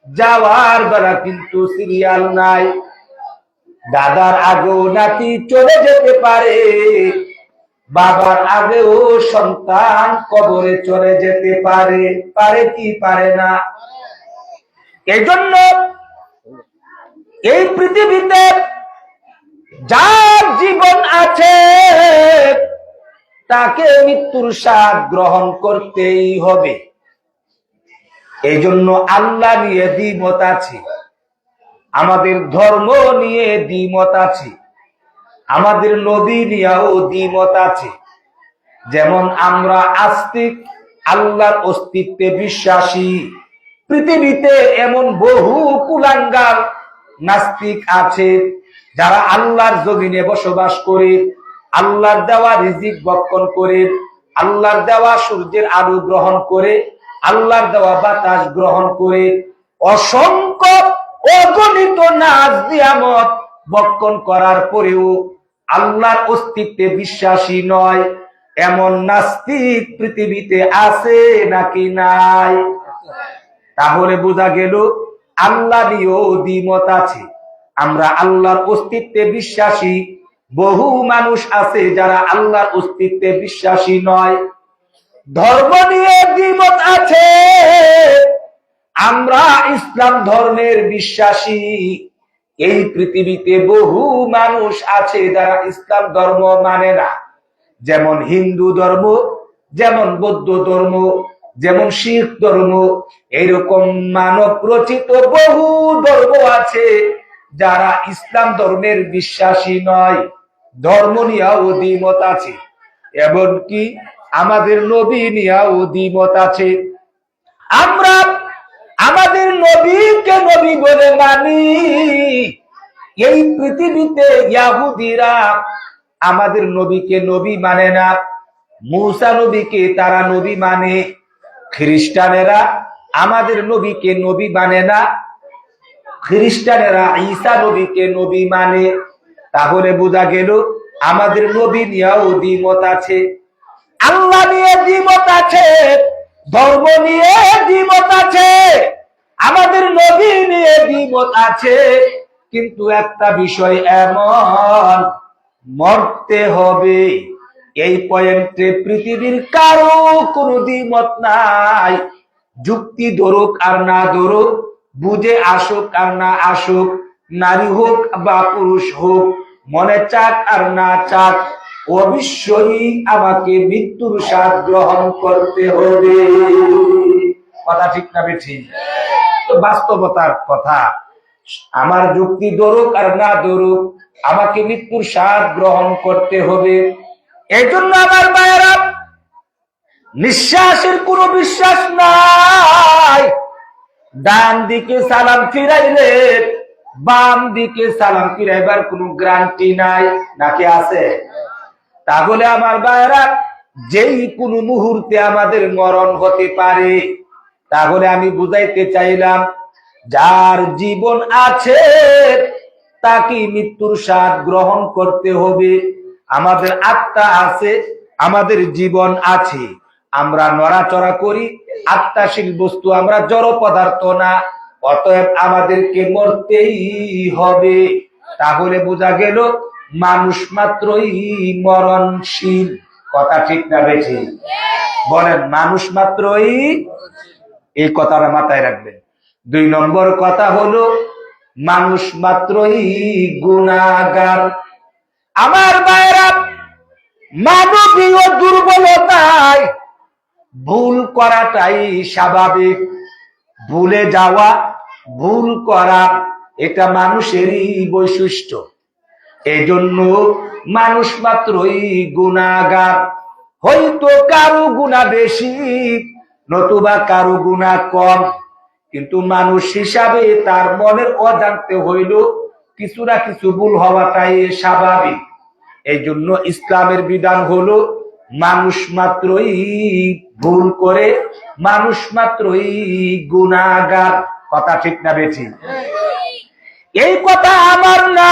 যাওয়ার বেলা কিন্তু সিরিয়াল নাই। দাদার আগেও নাতি চলে যেতে পারে, বাবার আগেও সন্তান কবরে চলে যেতে পারে। পারে কি পারে না? এই জন্য এই পৃথিবীতে যার জীবন আছে তাকে মৃত্যুর স্বাদ গ্রহণ করতেই হবে। এই জন্য আল্লাহ নিয়ে দ্বিমত আছে, আমাদের ধর্ম নিয়ে দ্বিমত আছে, আমাদের নবী নিয়েও দ্বিমত আছে। যেমন আমরা আস্তিক, আল্লাহর অস্তিত্বে বিশ্বাসী। পৃথিবীতে এমন বহু কুলাঙ্গার নাস্তিক আছে যারা আল্লাহর জমিনে বসবাস করে, আল্লাহর দেওয়া রিজিক ভক্ষণ করে, আল্লাহর দেওয়া সূর্যের আলো গ্রহণ করে, আল্লাহর দেওয়া বাতাস গ্রহণ করে, অসংখ্য অগণিত নাজ নিয়ামত ভক্ষণ করার পরেও আল্লাহর অস্তিত্বে বিশ্বাসী নয়। এমন নাস্তিক পৃথিবীতে আছে নাকি নাই? তাহলে বোঝা গেল আল্লাহ নিয়েও দ্বিমত আছে। আমরা আল্লাহর অস্তিত্বে বিশ্বাসী, বহু মানুষ আছে যারা আল্লাহর অস্তিত্বে বিশ্বাসী নয়। ধর্ম নিয়ে দ্বিমত আছে, আমরা ইসলাম ধর্মের বিশ্বাসী। এই পৃথিবীতে বহু মানুষ আছে যারা ইসলাম ধর্ম মানে না। যেমন হিন্দু ধর্ম, যেমন বৌদ্ধ ধর্ম, যেমন শিখ ধর্ম, এরকম মানব রচিত বহু ধর্ম আছে যারা ইসলাম ধর্মের বিশ্বাসী নয়। ধর্ম নিয়েও দ্বিমত আছে, এমনকি আমাদের নবী নিয়েও দ্বিমত আছে। আমরা আমাদের নবীকে নবী বলে মানি। এই পৃথিবীতে ইহুদিরা আমাদের নবীকে নবী মানে না, মুসা নবীকে তারা নবী মানে। খ্রিস্টানেরা আমাদের নবীকে নবী মানে না, খ্রিস্টানেরা ঈসা নবীকে নবী মানে। তাহলে বোঝা গেল আমাদের নবী নিয়েও দ্বিমত আছে, আল্লাহ নিয়ে দ্বিমত আছে, ধর্ম নিয়ে দ্বিমত আছে, আমাদের নবী নিয়ে দ্বিমত আছে। কিন্তু একটা বিষয় এমন, মরতে হবে। এই পয়েন্টে পৃথিবীর কারো কোনো দ্বিমত নাই। যুক্তি ধরুক আর না ধরুক, বুঝে আসুক আর না আসুক, নারী হোক বা পুরুষ হোক, মনে চাক আর না চাক, অবশ্যই আমাকে মৃত্যুর স্বাদ গ্রহণ করতে হবে। কথা ঠিক না বেঠিক? বাস্তবতার কথা। আমার যুক্তি ধরুক আর না ধরুক, আমাকে মৃত্যুর স্বাদ গ্রহণ করতে হবে। এই জন্য আমার ভাইয়েরা, নিঃশ্বাসের কোনো বিশ্বাস নাই। ডান দিকে সালাম ফিরাইলে বাম দিকে সালাম ফিরাইবার কোনো গ্যারান্টি নাই, নাকি আছে? তাহলে আমার ভাইয়েরা, যেই কোনো মুহূর্তে আমাদের মরণ হতে পারে। তাহলে আমি বুঝাইতে চাইলাম, যার জীবন আছে তাকে মৃত্যুর স্বাদ গ্রহণ করতে হবে। আমাদের আত্মা আছে, আমাদের জীবন আছে, আমরা নড়াচড়া করি, আত্মাশীল বস্তু, আমরা জড় পদার্থ না। অতএব আমাদেরকে মরতেই হবে। তাহলে বোঝা গেল মানুষ মাত্রই মরণশীল। কথা ঠিক না বেঠিক? বলেন, মানুষ মাত্রই। এই কথাটা মাথায় রাখবেন। 2 নম্বর কথা হলো, মানুষ মাত্রই গুনাহগার। আমার ভাইরা, মানবীয় দুর্বলতায় ভুল করাটাই স্বাভাবিক। ভুলে যাওয়া, ভুল করা, এটা মানুষেরই বৈশিষ্ট্য। এই জন্য মানুষ মাত্রই গুনাহগার। হয়তো কারো গুনাহ বেশি, নতুবা কারো গুনাহ কম, কিন্তু মানুষ হিসাবে তার মনের অজান্তে হইল কিছু না কিছু ভুল হওয়াটাই স্বাভাবিক। এই জন্য ইসলামের বিধান হলো, মানুষ মাত্রই ভুল করে, মানুষ মাত্রই গুনাহগার। কথা ঠিক না বেঠিক? এই কথা আমার না,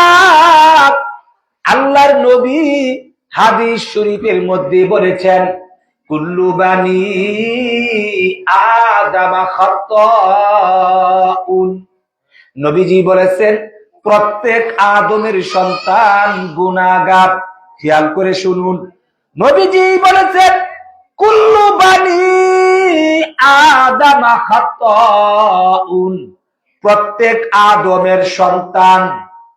আল্লাহর নবী হাদিস শরীফের মধ্যে বলেছেন, কুল্লু বানি আদামা খাত্তাউন। নবীজি বলেছেন প্রত্যেক আদমের সন্তান গুনাহগার। খেয়াল করে শুনুন, নবীজি বলেছেন কুল্লু বানি আদামা খাত্তাউন, প্রত্যেক আদমের সন্তান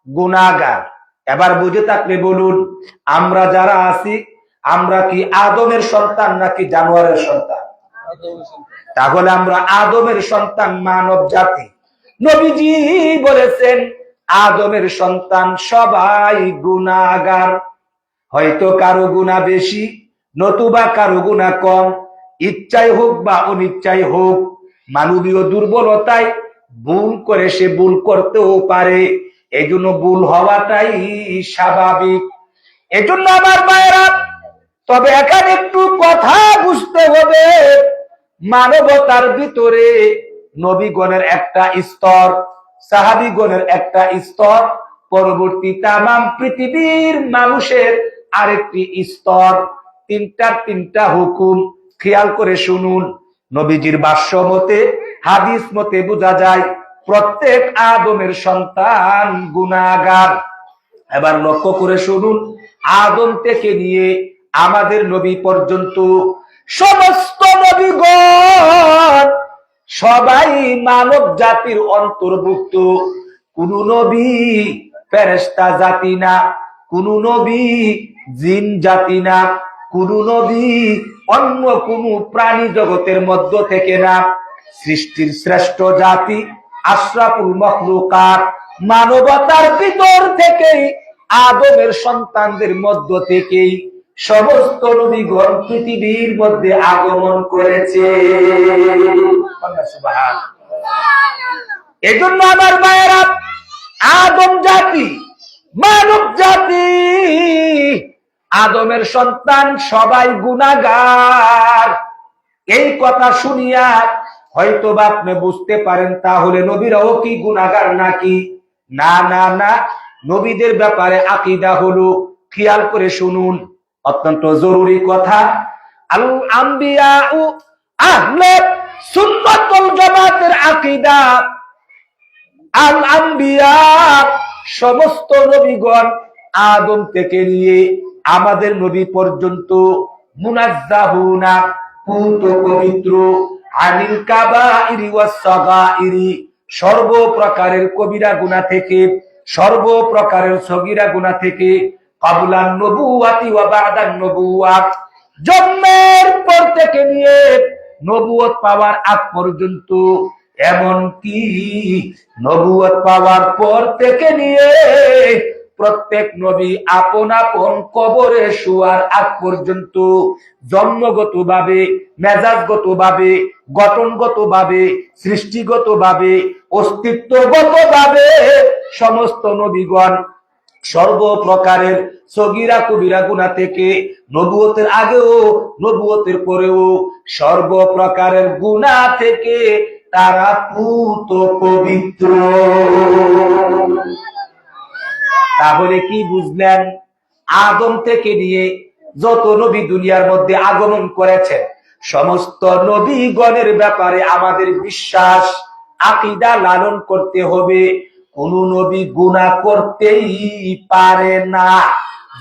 গুনাহগার। এবার বুঝে থাকলে বলুন, আমরা যারা আছি আমরা কি আদমের সন্তান নাকি জানোয়ারের সন্তান? তাহলে আমরা আদমের সন্তান, মানব জাতি। নবীজি বলেছেন আদমের সন্তান সবাই গুনাহগার। হয়তো কারো গুনাহ বেশি, নতুবা কারো গুনাহ কম, ইচ্ছাই হোক বা অনিচ্ছাই হোক, মানবীয় দুর্বলতায় ভুল করে সে ভুল করতেও পারে। এই জন্য ভুল হওয়াটাই স্বাভাবিক। এজন্য আমার মায়েরা, তবে এখানে একটু কথা বুঝতে হবে, মানবতার ভিতরে নবীগণের একটা স্তর, সাহাবীগণের একটা স্তর, পরবর্তী তামাম পৃথিবীর মানুষের আরেকটি স্তর। তিনটা হুকুম। খেয়াল করে শুনুন, নবীজির ভাষ্য মতে, হাদিস মতে বোঝা যায় প্রত্যেক আদমের সন্তান গুনাহগার। এবার লক্ষ্য করে শুনুন, আদম থেকে নিয়ে আমাদের নবী পর্যন্ত সমস্ত নবীগণ সবাই মানব জাতির অন্তর্ভুক্ত। কোন নবী ফেরেশতা জাতি না, কোন নবী জিন জাতি না, কোন নবী অন্য কোন প্রাণী জগতের মধ্য থেকে না। সৃষ্টির শ্রেষ্ঠ জাতি, আশরাফুল মখলুকাত, মানবতার ভিতর থেকেই, আদমের সন্তানদের মধ্য থেকেই সমস্ত নবীগণ পৃথিবীর মধ্যে আগমন করেছে। এজন্য আমার মায়েরা, আদম জাতি, মানব জাতি, আদমের সন্তান সবাই গুনাহগার। এই কথা শুনিয়া হয়তো বা আপনি বুঝতে পারেন তাহলে নবীরাও কি গুনাহগার নাকি? না না না, নবীদের ব্যাপারে আকীদা হলো, খেয়াল করে শুনুন, অত্যন্ত জরুরি কথা। আল আম্বিয়া ও আহলে সুন্নাত ওয়াল জামাতের আকীদা, আল আম্বিয়া সমস্ত নবীগণ আদম থেকে নিয়ে আমাদের নবী পর্যন্ত মুনাজ্জাহুনা, পূত পবিত্র, আনিল কাবাইরি ওয়াস সাগাইরি, সর্ব প্রকারের কবিরা গুনাহ থেকে, সর্ব প্রকারের সগীরা গুনাহ থেকে, কাবলান নবুওয়াতি ওয়া বাদান নবুওয়াত, জন্মের পর থেকে নিয়ে নবুয়ত পাওয়ার আগ পর্যন্ত, এমন কি নবুয়ত পাওয়ার পর থেকে নিয়ে প্রত্যেক নবী আপন আপন কবরে শোয়ার আগ পর্যন্ত জন্মগত ভাবে, মেজাজগত ভাবে, গঠনগত ভাবে, সৃষ্টিগত ভাবে, অস্তিত্বগত ভাবে সমস্ত নবীগণ সর্বপ্রকারের সগীরা কবিরা গুনাহ থেকে, নবুয়তের আগেও নবুয়তের পরেও সর্বপ্রকারের গুনাহ থেকে তারা পূত পবিত্র। তাহলে কি বুঝলেন? আদম থেকে নিয়ে যত নবী দুনিয়ার মধ্যে আগমন করেছেন, সমস্ত নবীগণের ব্যাপারে আমাদের বিশ্বাস, আকীদা লালন করতে হবে। কোন নবী গুনাহ করতেই পারে না।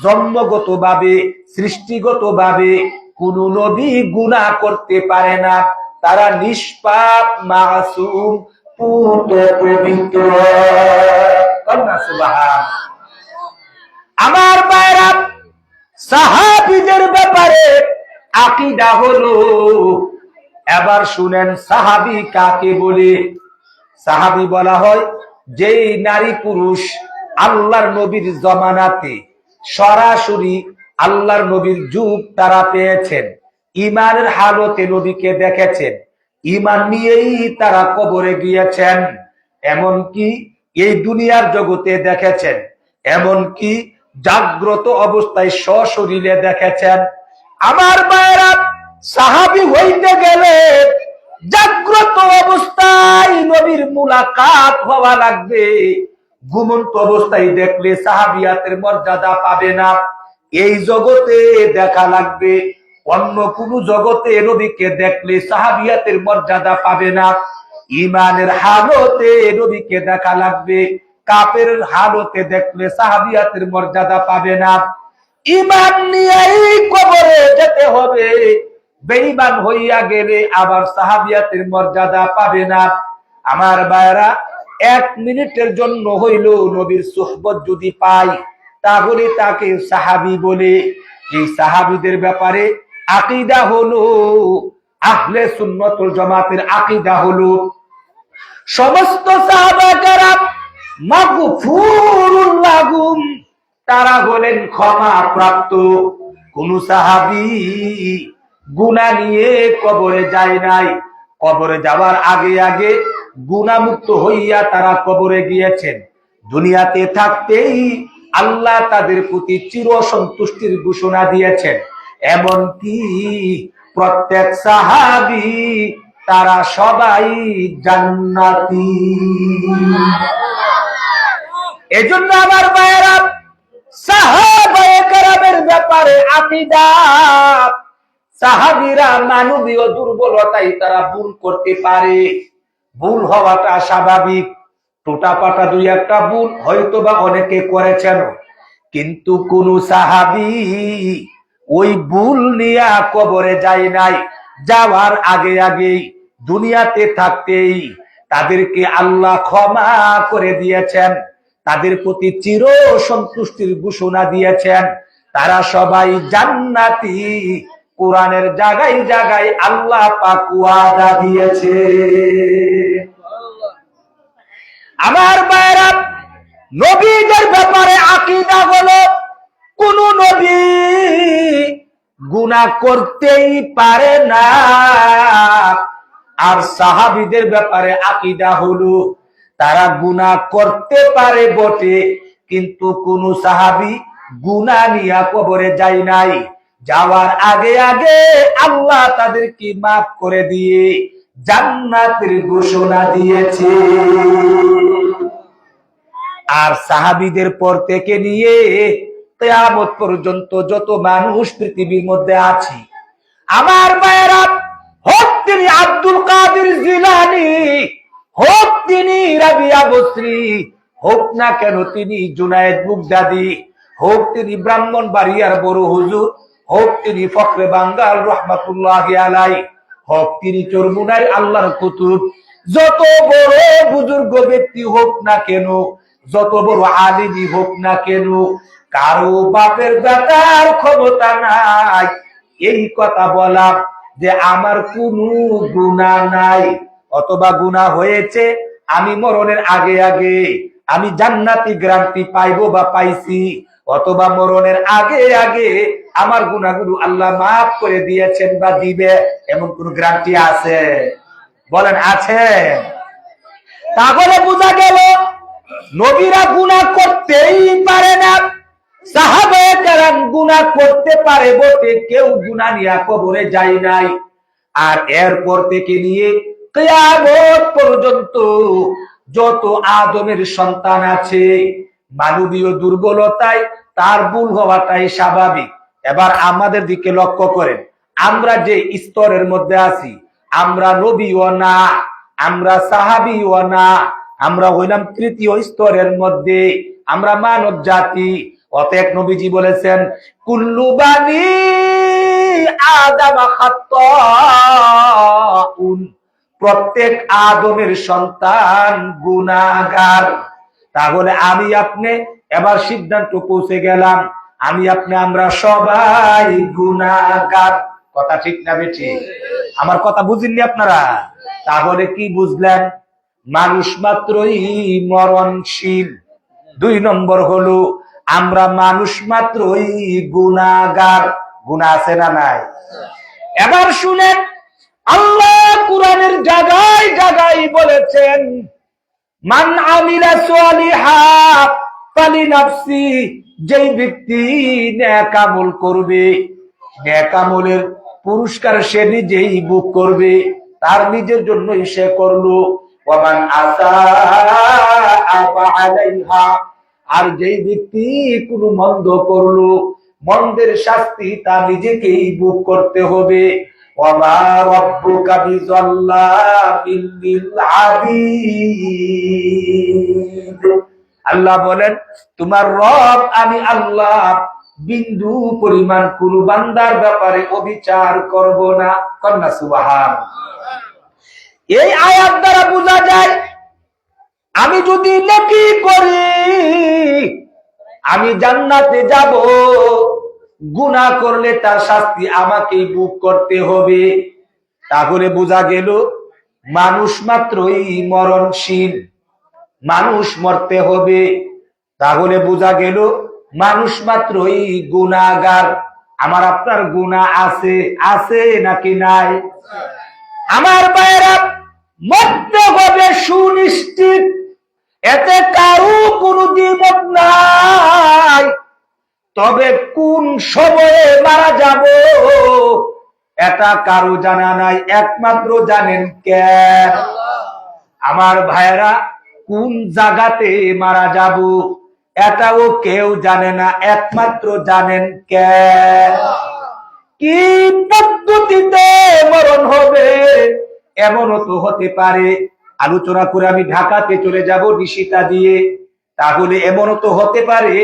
জন্মগত ভাবে, সৃষ্টিগত ভাবে কোন নবী গুনাহ করতে পারে না। তারা নিষ্পাপ, মাসুম, পূত পবিত্র। সুবহানাল্লাহ। আমার ভাইরা, সাহাবীদের ব্যাপারে আকীদা হলো, এবার শুনেন সাহাবী কাকে বলে। সাহাবী বলা হয় যেই নারী পুরুষ আল্লাহর নবীর জমানাতে সরাসরি আল্লাহর নবীর যুগ তারা পেয়েছেন, ঈমানের হালতে নবীকে দেখেছেন, ঈমান নিয়েই তারা কবরে গিয়েছেন, এমনকি এই দুনিয়ার জগতে দেখেছেন, এমনকি জাগ্রত অবস্থায় সশরীরে দেখেছেন। আমার ভাইরা, সাহাবী হইতে গেলে জাগ্রত অবস্থায় নবীর মুলাকাত হওয়া লাগবে। ঘুমন্ত অবস্থায় দেখলে সাহাবিয়াতের মর্যাদা পাবে না। এই জগতে দেখা লাগবে, অন্য কোন জগতে নবীকে দেখলে সাহাবিয়াতের মর্যাদা পাবে না। ইমানের হালতে নবীকে দেখা লাগবে, কাফের হালতে দেখলে সাহাবিয়াতের মর্যাদা পাবে না। ইমান নিয়েই কবরে যেতে হবে, বেঈমান হইয়া গেলে আবার সাহাবিয়াতের মর্যাদা পাবে না। আমার ভাইরা, 1 মিনিটের জন্য হইল নবীর সুহবত যদি পাই, তাহলে তাকে সাহাবী বলে। এই সাহাবীদের ব্যাপারে আকীদা হলো, আহলে সুন্নাত ওয়াল জামাতের আকীদা হলো, সমস্ত সাহাবা কেরাম মাগফুরুল লাহুম, তারা হলেন ক্ষমা প্রাপ্ত। কোন সাহাবী গুনাহ নিয়ে কবরে যায় নাই, কবরে যাওয়ার আগে আগে গুনাহমুক্ত হইয়া তারা কবরে গিয়েছেন। দুনিয়াতে থাকতেই আল্লাহ তাদের প্রতি চির সন্তুষ্টির ঘোষণা দিয়েছেন। এমনকি প্রত্যেক সাহাবী তারা সবাই জান্নাতি। এজন্য আমার ভাইয়েরা, সাহাবায়ে কেরামের ব্যাপারে আকীদা, সাহাবীরা মানবীয় দুর্বলতাই তারা ভুল করতে পারে, ভুল হওয়াটা স্বাভাবিক। টোটাপাটা 2-1টা ভুল হয়তোবা অনেকে করেছেন, কিন্তু কোন সাহাবী ওই ভুল নিয়ে কবরে যায় নাই। যাওয়ার আগে আগেই দুনিয়াতে থাকতেই তাদেরকে আল্লাহ ক্ষমা করে দিয়েছেন, তাদের প্রতি চির সন্তুষ্টির ঘোষণা দিয়েছেন, তারা সবাই জান্নাতি। কোরআনের জায়গায় জায়গায় আল্লাহ পাক ওয়াদা দিয়েছে। আমার ভাইরা, নবীদের ব্যাপারে আকীদা হলো কোন নবী গুনাহ করতেই পারে না। আর সাহাবীদের ব্যাপারে আকীদা হলো তারা গুনাহ করতে পারে বটে, কিন্তু কোন সাহাবী গুনাহ নিয়ে কবরে যায় নাই। যাওয়ার আগে আগে আল্লাহ তাদেরকে মাফ করে দিয়ে জান্নাতের ঘোষণা দিয়েছে। আর সাহাবীদের পর থেকে নিয়ে কিয়ামত পর্যন্ত যত মানুষ পৃথিবীর মধ্যে আছে, আমার ভাইয়েরা, হোক তিনি আব্দুল কাদের জিলানী, হোক তিনি রাবিয়া বসরি, হোক না কেন তিনি জুনায়েদ বুগদাদি, হোক তিনি ব্রাহ্মণবাড়িয়ার বড় হুজুর, হোক তিনি ফখরে বাঙ্গাল রহমাতুল্লাহি আলাইহি, হোক তিনি চরমুনার আল্লাহর কুতুব, যত বড় বুজুর্গ ব্যক্তি হোক না কেন, যত বড় আলিমই হোক না কেন, কারো বাপের বেটার ক্ষমতা নাই এই কথা বলা যে আমার কোনো গুনাহ নাই, অথবা গুনাহ হয়েছে আমি মরণের আগে আগে আমি জান্নাতি গ্যারান্টি পাইবো বা পাইছি, অথবা মরণের আগে আগে আমার গুনাহগুলো আল্লাহ মাফ করে দিয়েছেন বা দিবে, এমন কোন গ্যারান্টি আছে? বলেন আছে? তাহলে বোঝা গেল নবীরা গুনাহ করতেই পারে না, সাহাবায়ে কেরাম গুনাহ করতে পারে বটে, কেউ গুনাহ নিয়ে কবরে যায় নাই। আর এরপর থেকে নিয়ে কিয়ামত পর্যন্ত যত আদমের সন্তান আছে, মানবীয় দুর্বলতায় তার ভুল হওয়াটাই স্বাভাবিক। এবার আমাদের দিকে লক্ষ্য করেন, আমরা যে স্তরের মধ্যে আছি, আমরা নবীও না, আমরা সাহাবীও না, আমরা হইলাম তৃতীয় স্তরের মধ্যে, আমরা মানব জাতি। অতএব নবীজি বলেছেন, কুল্লু বানি আদম খাত্তাউন, প্রত্যেক আদমের সন্তান গুনাহগার। তাহলে আমি আপনি এবার সিদ্ধান্ত পৌঁছে গেলাম, আমি আপনি আমরা সবাই গুনাহগার। কথা ঠিক না বেঠিক? আমার কথা বুঝিননি আপনারা? তাহলে কি বুঝলেন? মানুষ মাত্রই মরণশীল। 2 নম্বর হলো আমরা মানুষ মাত্রই গুনাহগার। গুনাহ আছে না নাই? এবার শুনেন, আল্লাহ কুরআনের জায়গায় জায়গায় বলেছেন, মান আমিলা সালিহা ফালিনাফসি, যেই ব্যক্তি নেক আমল করবে, নেক আমলের পুরস্কার সে নিজেই ভোগ করবে, তার নিজের জন্যই সে করলো। ওয়ামান আসাআ ফাআলাইহা, আর যেই ব্যক্তি কোনো মন্দ করলো মন্দের শাস্তি তা নিজেকেই ভোগ করতে হবে। ওয়া রাব্বুকা বিযাল্লামিল লিল আবিদ। আল্লাহ বলেন, তোমার রব আমি আল্লাহ বিন্দু পরিমাণ কোন বান্দার ব্যাপারে অবিচার করব না। কন্যা সুবহানাল্লাহ। এই আয়াত দ্বারা বোঝা যায়, আমি যদি নেকি করি আমি জান্নাতে যাব, গুনাহ করলে তার শাস্তি আমাকেই ভোগ করতে হবে। তাহলে বোঝা গেল মানুষ মাত্রই মরণশীল, মানুষ মরতে হবে। তাহলে বোঝা গেল মানুষ মাত্রই গুনাহগার। আমার আপনার গুনাহ আছে, আছে নাকি নাই? আমার ভাইরা, মরতে হবে সুনিশ্চিত, এতে কারো কোনো দ্বিমত নাই। তবে কোন সময়ে মারা যাব এটা কারো জানা নাই, একমাত্র জানেন কে? আমার ভাইরা, কোন জায়গাতে মারা যাব এটাও কেউ জানে না, একমাত্র জানেন কে? কি পদ্ধতিতে মরণ হবে এমনও তো হতে পারে। আলোচনা করে আমি ঢাকাতে চলে যাব নিশিতা দিয়ে, তাহলে এমনও তো হতে পারে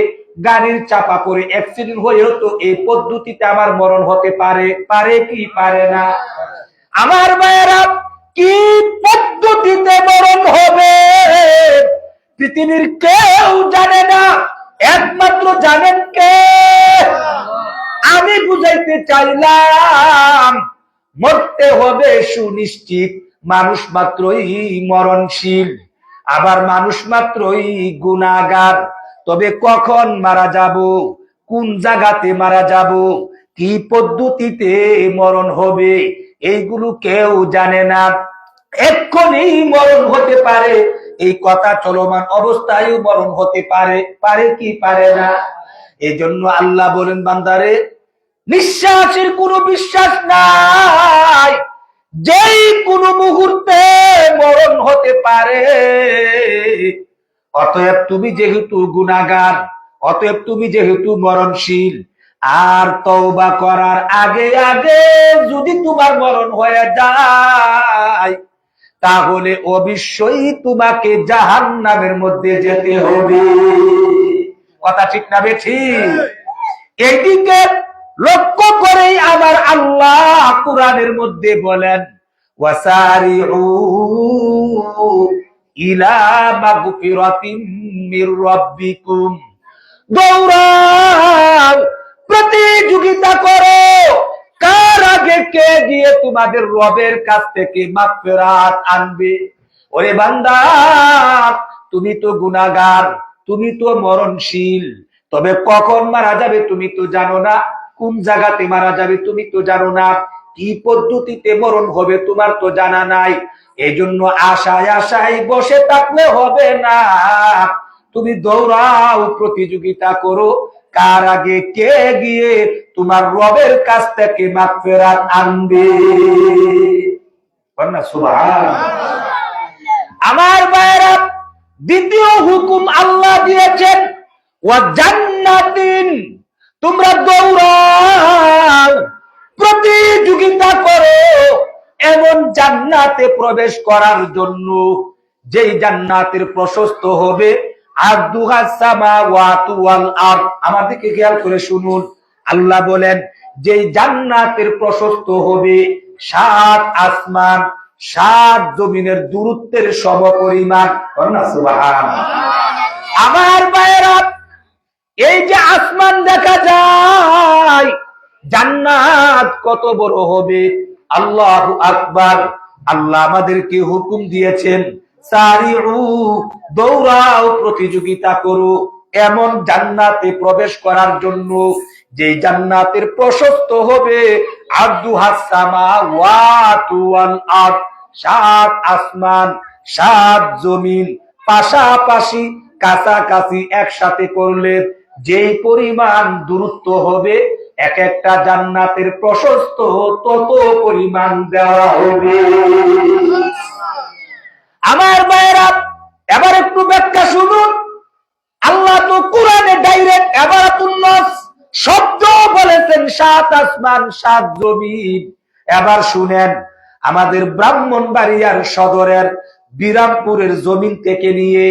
গাড়ির চাপা পড়ে অ্যাক্সিডেন্ট হয়েও তো এই পদ্ধতিতে আমার মরণ হতে পারে। পারে কি পারে না? আমার ভাইয়েরা, কি পদ্ধতিতে মরণ হবে পৃথিবীর কেউ জানে না, একমাত্র জানেন কে? আমি বুঝাইতে চাইলাম মরতে হবে সুনিশ্চিত, মানুষ মাত্রই মরণশীল, আবার মানুষ মাত্রই গুনাহগার। তবে কখন মারা যাব, কোন জায়গাতে মারা যাব, কি পদ্ধতিতে মরণ হবে এইগুলো কেউ জানে না। এক্ষুনি মরণ হতে পারে, এই কথা চলমান অবস্থায় মরণ হতে পারে। পারে কি পারে না? এই জন্য আল্লাহ বলেন, বান্দারে নিঃশ্বাসের কোনো বিশ্বাস নাই, যেই কোনো মুহূর্তে মরণ হতে পারে। অতএব তুমি যেহেতু গুনাহগার, অতএব তুমি যেহেতু মরণশীল, আর তওবা করার আগে আগে যদি তোমার মরণ হয়ে যায় তাহলে অবশ্যই তোমাকে জাহান্নামের মধ্যে যেতে হবে। কথা ঠিক না বেঠিক? এইদিকে লক্ষ্য করেই আমার আল্লাহ কুরআনের মধ্যে বলেন, ওয়াসারিউ ইলা মাগফিরাতিম মির রাব্বিকুম, দৌড়াও, প্রতিযোগিতা করো, কার আগে কে গিয়ে তোমাদের রবের কাছ থেকে মাগফিরাত আনবে। ওরে বান্দা, তুমি তো গুনাহগার, তুমি তো মরণশীল, তবে কখন মারা যাবে তুমি তো জানো না, কোন জায়গাতে মারা যাবে তুমি তো জানো না, কি পদ্ধতিতে মরণ হবে তোমার তো জানা নাই। এজন্য আশায় আশায় বসে থাকলে হবে না, তুমি দৌড়াও, প্রতিযোগিতা করো, কার আগে কে গিয়ে তোমার রবের কাছ থেকে মাগফিরাত আনবে। সুবহানাল্লাহ। আমার ভাইরা, দ্বিতীয় হুকুম আল্লাহ দিয়েছেন, ওয়া জান্নাতিন, তোমরা দৌড়াও, প্রতিযোগিতা করো এমন জান্নাতে প্রবেশ করার জন্য, যেই জান্নাতের প্রশস্ত হবে আরদুহাস সামাওয়াতু ওয়াল আরদ। আমার দিকে খেয়াল করে শুনুন, আল্লাহ বলেন যেই জান্নাতের প্রশস্ত হবে 7 আসমান 7 জমিনের দূরত্বের সমপরিমাণ। সুবহানাল্লাহ। আমার ভাইরা, এই যে আসমান দেখা যায়, জান্নাত কত বড় হবে, আল্লাহু আকবার। আল্লাহ আমাদেরকে হুকুম দিয়েছেন, সারিউ, দৌড়াও, প্রতিযোগিতা করো এমন জান্নাতে প্রবেশ করার জন্য, যে জান্নাতের প্রশস্ত হবে আরদুহাস সামাওয়াতু ওয়াল আরদ, 7 আসমান 7 জমিন পাশাপাশি কাছাকাছি একসাথে করলে যেই পরিমাণ দূরত্ব হবে, এক একটা জান্নাতের প্রশস্ত তত পরিমাণ দেওয়া হবে। আমার ভাইরা, এবার একটু ব্যাখ্যা শুনুন। আল্লাহ তো কোরআনে ডাইরেক্ট ইবারাতুন নাস শব্দ আসমান 7 জমিন। এবার শুনেন, আমাদের ব্রাহ্মণবাড়িয়ার সদরের বিরামপুরের জমিন থেকে নিয়ে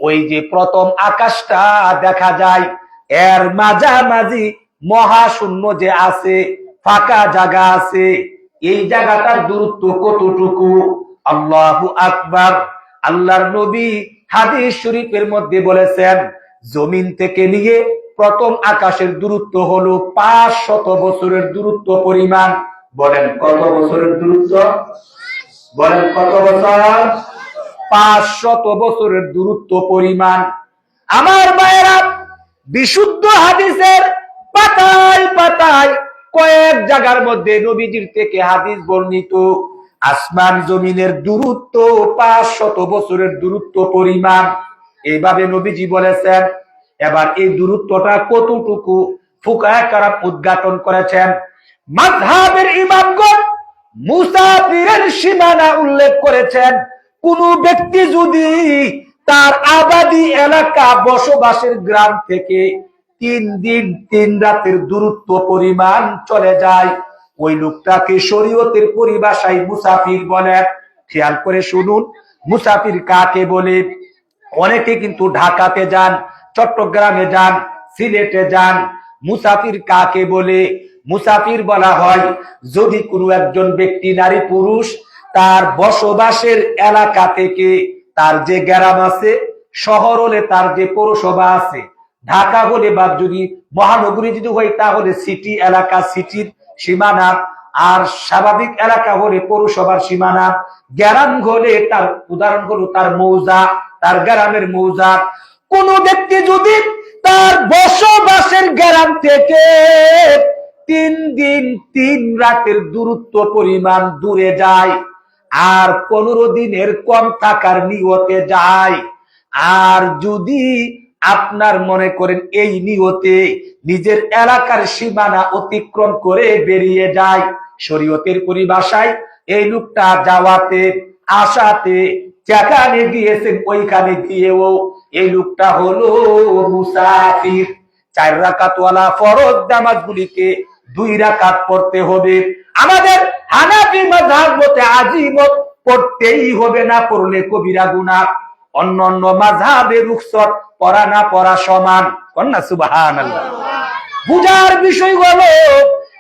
ওই যে প্রথম আকাশটা দেখা যায়, এর মাঝামাঝি মহাশূন্য যে আছে, ফাঁকা জায়গা আছে, এই জায়গাটার দূরত্ব কতটুকু? আল্লাহু আকবার। আল্লাহর নবী হাদিস শরীফের মধ্যে বলেছেন, জমিন থেকে নিয়ে প্রথম আকাশের দূরত্ব হলো 500 বছরের দূরত্ব পরিমাণ। বলেন কত বছরের দূরত্ব? বলেন কত বছর? 500 বছরের দূরত্ব পরিমাণ। আমার ভাইয়েরা, বিশুদ্ধ হাদিসের পাতায় পাতায় কয়েক জায়গার মধ্যে নবীজির থেকে হাদিস বর্ণিত, আসমান জমিনের দূরত্ব 500 বছরের দূরত্ব পরিমাণ। এইভাবে নবীজি বলেছেন। এবার এই দূরত্বটা কতটুকু ফুকায়ে কেরাম উদ্ঘাটন করেছেন। মাযহাবের ইমামগণ মুসাফিরের সীমানা উল্লেখ করেছেন। কোন ব্যক্তি যদি তার আবাদি এলাকা বসবাসের গ্রাম থেকে 3 দিন 3 রাতের দূরত্ব পরিমাণ চলে যায়, ওই লোকটাকে শরীয়তের পরিভাষায় মুসাফির বলে। খেয়াল করে শুনুন, মুসাফির কাকে বলে? অনেকে কিন্তু ঢাকাতে যান, চট্টগ্রামে যান, সিলেটে যান। মুসাফির কাকে বলে? মুসাফির বলা হয় যদি কোনো একজন ব্যক্তি, নারী পুরুষ, তার বসবাসের এলাকা থেকে, তার যে গ্রাম আছে, শহর হলে তার যে পৌরসভা আছে, ঢাকা হলে বা যদি মহানগরী যদি হয় তাহলে সিটি এলাকা, সিটির সীমানা, আর স্বাভাবিক এলাকা হলে পৌরসভার সীমানা, গ্রাম হলে তার উদাহরণ হলো তার মৌজা, তার গ্রামের মৌজা। কোন ব্যক্তি যদি তার বসবাসের গ্রাম থেকে 3 দিন 3 রাতের দূরত্ব পরিমাণ দূরে যায়, আর 15 দিনের কম থাকার নিয়তে যায়, আর যদি আপনার মনে করেন এই নিয়তে নিজের এলাকার সীমানা অতিক্রম করে বেরিয়ে যায়, শরীয়তের পরিভাষায় এই লোকটা যাওয়াতে আসাতে যেখানে গিয়েছেন ওইখানে গিয়েও এই লোকটা হলো মুসাফির। 4 রাকাতওয়ালা ফরজ নামাজগুলিকে 2 রাকাত পড়তে হবে। আমাদের হানাফি মাযহাব মতে আজিমত পড়তেই হবে, না পড়লে কবিরা গুনাহ। অন্যান্য মাযহাবে রুখসত, পড়া না পড়া সমান। কন্যা সুবহানাল্লাহ। বুঝার বিষয় হলো,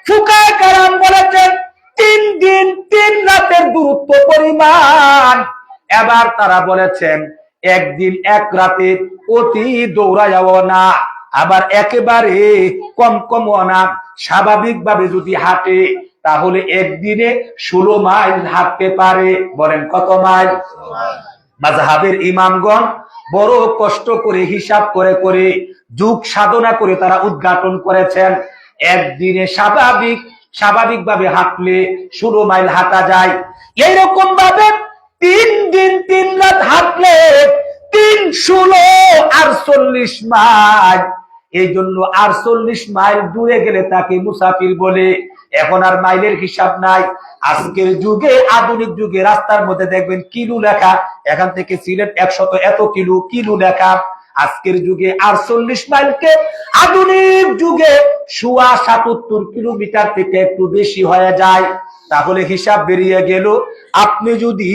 ফুকায়ে কেরাম বলেছেন 3 দিন 3 রাতের দূরত্ব পরিমাণ। এবার তারা বলেছেন 1 দিন 1 রাতে অতি দৌড়ায়ও না, আবার একেবারে কম কমও না। স্বাভাবিকভাবে যদি হাঁটে তাহলে একদিনে 16 মাইল হাঁটতে পারে। বলেন কত মাইল? মাযহাবের ইমামগণ বড় কষ্ট করে হিসাব করে করে যুগ সাধনা করে তারা উদ্ঘাটন করেছেন, একদিনে স্বাভাবিকভাবে হাঁটলে 16 মাইল হাঁটা যায়। এইরকম ভাবে 3 দিন 3 রাত হাঁটলে 3 16 48 মাইল। এই জন্য 48 মাইল দূরে গেলে তাকে মুসাফির বলে। এখন আর মাইলের হিসাব নাই। আজকের যুগে, আধুনিক যুগে রাস্তার মধ্যে দেখবেন কিলো লেখা, এখান থেকে সিলেট 100 এত কিলো, কিলো লেখা। আজকের যুগে 48 মাইলকে আধুনিক যুগে 77 কিলোমিটার থেকে একটু বেশি হয়ে যায়। তাহলে হিসাব বেরিয়ে গেল, আপনি যদি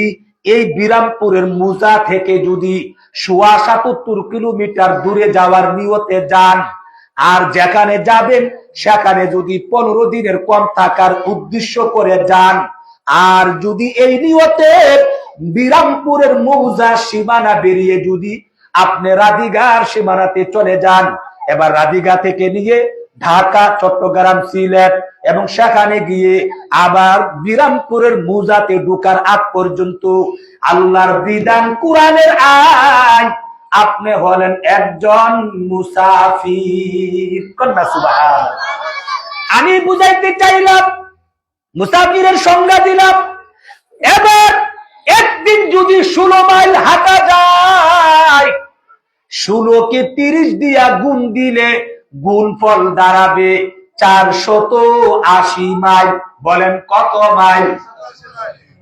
এই বিরামপুরের মুজা থেকে যদি 77 কিলোমিটার দূরে যাওয়ার নিয়তে যান, আর যেখানে যাবেন সেখানে যদি 15 দিনের কম থাকার উদ্দেশ্য করে যান, আর যদি এই নিয়তে বিরামপুরের মৌজা সীমানা বেরিয়ে যদি আপনি রাধিগার সীমানাতে চলে যান, এবার রাধিগা থেকে নিয়ে ঢাকা, চট্টগ্রাম, সিলেট এবং সেখানে গিয়ে আবার বিরামপুরের মৌজাতে ঢোকার আগ পর্যন্ত আল্লাহর বিধান, কোরআনের আইন, আপনি হলেন একজন মুসাফির। কন্যা সুবহানাল্লাহ। আমি বুঝাইতে চাইলাম, মুসাফিরের সংজ্ঞা দিলাম। এবার একদিন যদি 16 মাইল হাঁটা যায়, 16 কে 30 দিয়া গুণ দিলে গুণফল দাঁড়াবে 480 মাইল। বলেন কত মাইল?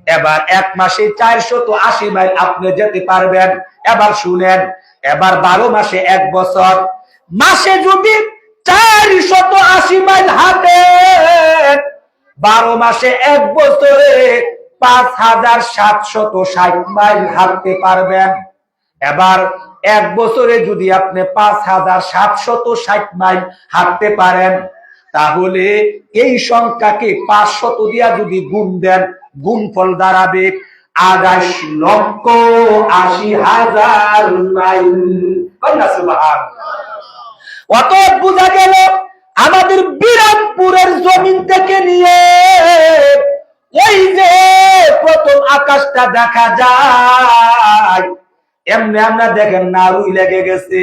এবার 1 মাসে 480 মাইল আপনি যেতে পারবেন। এবার শুনেন, এবার 12 মাসে 1 বছর, মাসে যদি 480 মাইল হাঁটে, 12 মাসে 1 বছরে 5760 মাইল হাঁটতে পারবেন। এবার 1 বছরে যদি আপনি 5760 মাইল হাঁটতে পারেন, তাহলে এই সংখ্যাকে 500 দিয়া যদি গুণ দেন, গুণফল দাঁড়াবে 28,80,000 মাইল। অতএব বোঝা গেল আমাদের বিরামপুরের জমিন থেকে নিয়ে ওই যে প্রথম আকাশটা দেখা যায়, এমনি আমরা দেখেন না রুই লেগে গেছে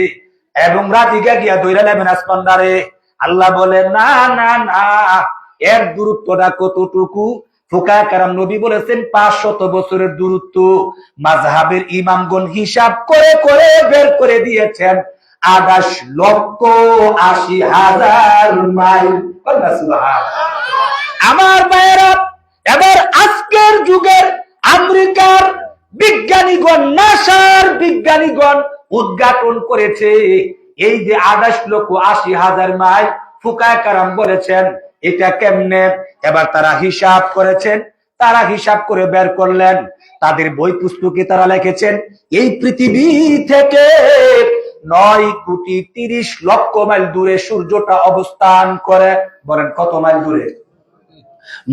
এবং রাজিকা গিয়া ধইরা নেবেন আসমানদারে। আল্লাহ বলে না না না, এর দূরত্বটা কতটুকু? ফুকায়ে কেরাম নবী বলেছেন 500 বছরের দূরত্ব। মাযহাবের ইমামগণ হিসাব করে করে বের করে দিয়েছেন 28,80,000 মাইল। আমার ভাইয়েরা, এবার আজকের যুগের আমেরিকার বিজ্ঞানীগণ, নাসার বিজ্ঞানীগণ উদ্ঘাটন করেছে এই যে 28,80,000 মাইল। ফুকায়ে কেরাম বলেছেন এটা কেমনে? এবার তারা হিসাব করেছেন, তারা হিসাব করে বের করলেন। তাদের বই পুস্তকে তারা লিখেছেন এই পৃথিবী থেকে 9,30,00,000 মাইল দূরে সূর্যটা অবস্থান করে। বলেন কত মাইল দূরে?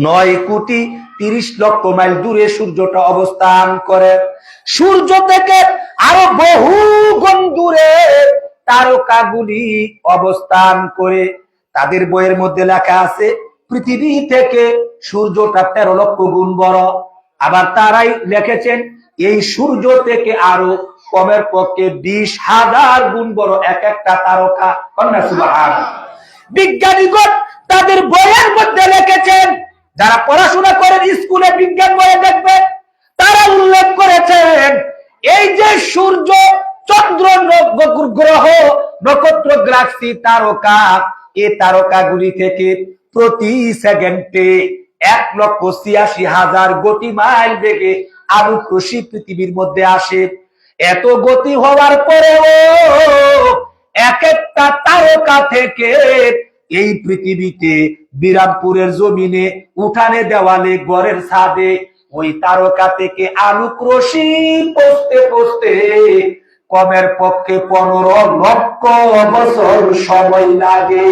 9,30,00,000 মাইল দূরে সূর্যটা অবস্থান করে। সূর্য থেকে আরো বহু গুণ দূরে তারকাগুলি অবস্থান করে। তাদের বইয়ের মধ্যে লেখা আছে পৃথিবী থেকে সূর্যটা 13 লক্ষ গুণ বড়। আবার তারাই লিখেছেন এই সূর্য থেকে আরো কমের পক্ষে 20,000 গুণ বড় এক একটা তারকা। সুবহানাল্লাহ। বিজ্ঞানীগণ তাদের বইয়ের মধ্যে লিখেছেন, যারা পড়াশোনা করেন স্কুলে বিজ্ঞান বইয়ে দেখবেন, তারা উল্লেখ করেছেন এই যে সূর্য, চন্দ্র, গ্রহ, নক্ষত্র, গ্যালাক্সি, তারকা, এই তারকাগুলি থেকে প্রতি সেকেন্ডে 1,86,000 গতি মাইল বেগে আলোক রশ্মি পৃথিবীর মধ্যে আসে। এত গতি হওয়ার পরেও এক একটা তারকা থেকে এই পৃথিবীতে বিরামপুরের জমিনে, উঠানে, দেওয়ালে, ঘরের ছাদে ওই তারকা থেকে আলোক রশ্মি পৌঁছতে পৌঁছতে কমের পক্ষে 15 লক্ষ বছর সময় লাগে।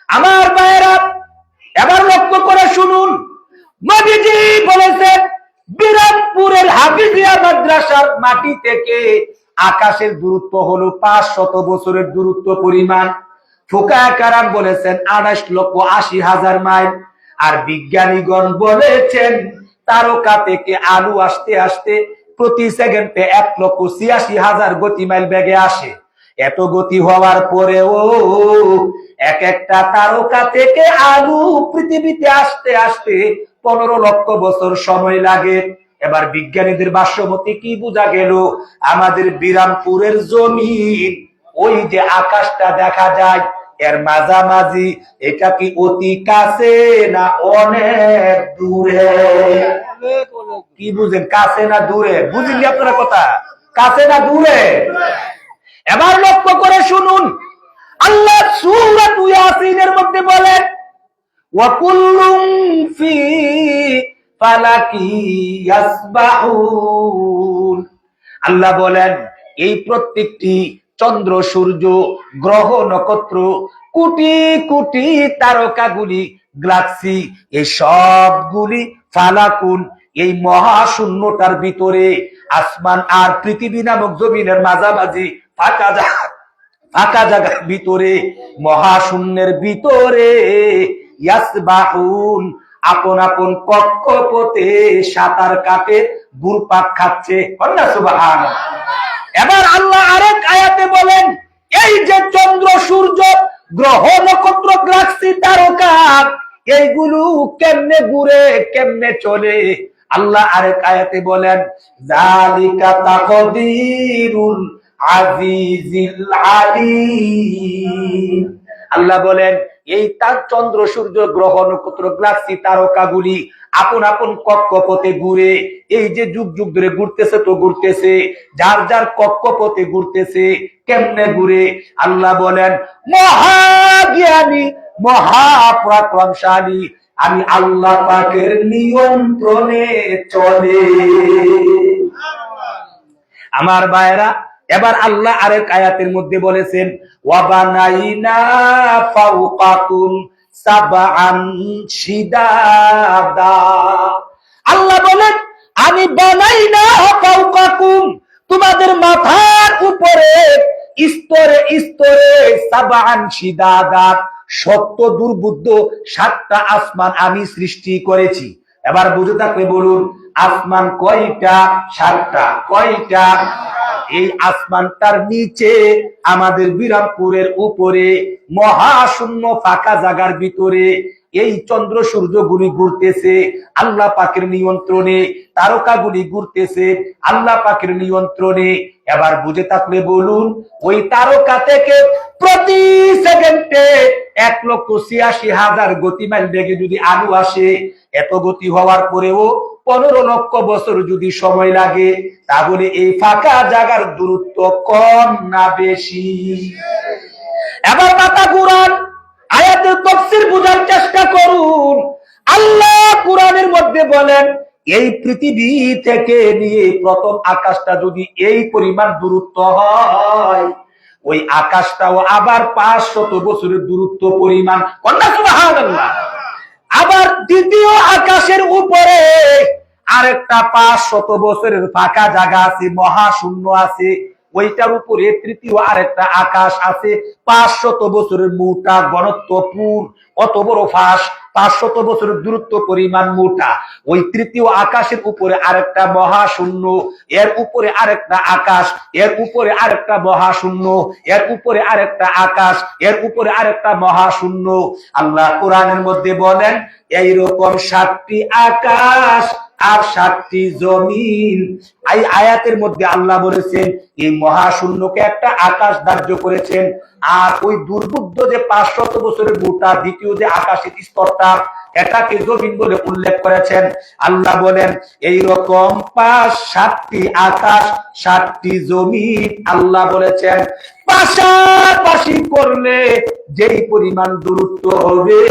আমার ভাইয়েরা, এবার লক্ষ্য করে শুনুন, নবীজি বলেছেন বিরামপুরের হাফিজিয়া মাদ্রাসার মাটি থেকে আকাশের দূরত্ব হলো 500 বছরের দূরত্ব পরিমাণ। ফুকায়ে কেরাম বলেছেন 28,80,000 মাইল। আর বিজ্ঞানীগণ বলেছেন তারকা থেকে আলো আসতে আসতে প্রতি সেকেন্ডে 1,86,000 গতি মাইল বেগে আসে। এত গতি হওয়ার পরেও এক একটা তারকা থেকে আলো পৃথিবীতে আসতে আসতে 15 লক্ষ বছর সময় লাগে। এবার বিজ্ঞানীদের ভাষ্যমতে কি বোঝা গেল? আমাদের বিরামপুরের জমিন, ওই যে আকাশটা দেখা যায়, এর মাঝামাঝি এটা কি অতি কাছে না অনেক দূরে? কি বুঝেন, কাছে না দূরে? বুঝিনি আপনারা কথা, কাছে না দূরে? এবার লক্ষ্য করে শুনুন, আল্লাহ সূরা ইয়াসিনের মধ্যে বলেন ওয়া কুল্লুম ফি ফালাকি ইয়াসবাহুন। আল্লাহ বলেন এই প্রত্যেকটি চন্দ্র, সূর্য, গ্রহ, নক্ষত্র, কোটি কোটি তারকাগুলি, গ্যালাক্সি, এই সবগুলি ফালাকুন, এই মহাশূন্যতার ভিতরে, আসমান আর পৃথিবী নামক জমিনের মাঝামাঝি ফাঁকা জায়গার ভিতরে, মহাশূন্যের ভিতরে ইয়াসবাহুন, আপন আপন কক্ষপথে সাঁতার কাটে, ঘুরপাক খাচ্ছে। সুবহানাল্লাহ। এবার আল্লাহ আরেক আয়াতে বলেন এই যে চন্দ্র, সূর্য, গ্রহ, নক্ষত্র, গ্যালাক্সি, তারকা, এইগুলো কেমনে ঘুরে, কেমনে চলে? আল্লাহ আরেক আয়াতে বলেন যালিকা তাকদীরুল আজিজিল আলীম। আল্লাহ বলেন এই তার চন্দ্র, সূর্য, গ্রহ, নক্ষত্র, গ্যালাক্সি, তারকাগুলি আপন আপন কক্ষপথে ঘুরে, এই যে যুগ যুগ ধরে ঘুরতেছে তো ঘুরতেছে, যার যার কক্ষপথে ঘুরতেছে। কেমনে ঘুরে? আল্লাহ বলেন মহাজ্ঞানী মহাপরাক্রমশালী আমি আল্লাহ পাকের নিয়ন্ত্রণে চলে। আমার ভাইরা, এবার আল্লাহ আরেক আয়াতের মধ্যে বলেছেন ওয়াবানাইনা ফাওকাকুম সাবআন শিদাদা। আল্লাহ বলেন আমি বানাইনা ফাওকাকুম, তোমাদের মাথার উপরে স্তরে স্তরে সাবআন শিদাদা, সত্য দুর্বুদ্ধ 7টা আসমান আমি সৃষ্টি করেছি। এবার বুঝে থাকলে বলুন আসমান কয়টা? 7টা। কয়টা? এই আসমানটার নিচে আমাদের বিরামপুরের উপরে মহাশূন্য ফাঁকা জায়গার ভিতরে এই চন্দ্র সূর্যগুলি ঘুরতেছে আল্লাহ পাকের নিয়ন্ত্রণে, তারকাগুলি ঘুরতেছে আল্লাহ পাকের নিয়ন্ত্রণে। এবার বুঝে থাকলে বলুন ওই তারকা থেকে প্রতি সেকেন্ডে 1,86,000 গতিমাইল বেগে যদি আলু আসে, এত গতি হওয়ার পরেও 15 লক্ষ বছর যদি সময় লাগে, তাহলে এই ফাঁকা জায়গার দূরত্ব কম না বেশি? এবার মাথা ঘুরান, আয়াতের তাফসীর বোঝার চেষ্টা করুন। আল্লাহ কোরআনের মধ্যে বলেন এই পৃথিবী থেকে নিয়ে প্রথম আকাশটা যদি এই পরিমাণ দূরত্ব হয়, ওই আকাশটাও আবার 500 বছরের দূরত্ব পরিমাণ। সুবহানাল্লাহ। আবার দ্বিতীয় আকাশের উপরে আরেকটা 500 বছরের ফাঁকা জায়গা আছে, মহাশূন্য আছে, ওইটার উপরে তৃতীয় আরেকটা আকাশ আছে 500 বছরের মোটা ঘনত্বপূর্ণ, অত বড় ফাঁস, 500 বছরের দূরত্ব পরিমাণ মোটা। ওই তৃতীয় আকাশের উপরে আরেকটা মহাশূন্য, এর উপরে আরেকটা আকাশ, এর উপরে আরেকটা মহাশূন্য, এর উপরে আরেকটা আকাশ, এর উপরে আরেকটা মহাশূন্য। আল্লাহ কোরআনের মধ্যে বলেন এইরকম 7টি আকাশ আর 7টি জমিন। এই আয়াতের মধ্যে আল্লাহ বলেছেন এই মহাশূন্যকে একটা আকাশ ধার্য করেছেন, আর ওই দুর্বুদ্ধ যে 500 বছরের মোটা দ্বিতীয় যে আকাশের স্তরটা, এটাকে জমিন বলে উল্লেখ করেছেন। আল্লাহ বলেন এইরকম 7টি আকাশ 7টি জমিন আল্লাহ বলেছেন পাশাপাশি করলে যেই পরিমাণ দূরত্ব হবে,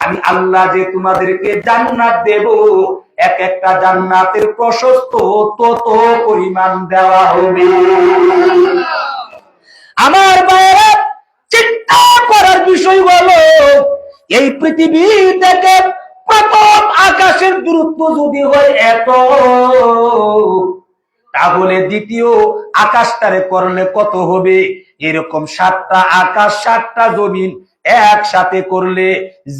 আমি আল্লাহ যে তোমাদেরকে জান্নাত দেব, এক একটা জান্নাতের প্রশস্ত তত পরিমাণ দেওয়া হবে। আমার ভাইরা, চিন্তা করার বিষয় হলো এই পৃথিবী থেকে প্রথম আকাশের দূরত্ব যদি হয় এত, তাহলে দ্বিতীয় আকাশটারে করলে কত হবে? এরকম 7টা আকাশ 7টা জমিন একসাথে করলে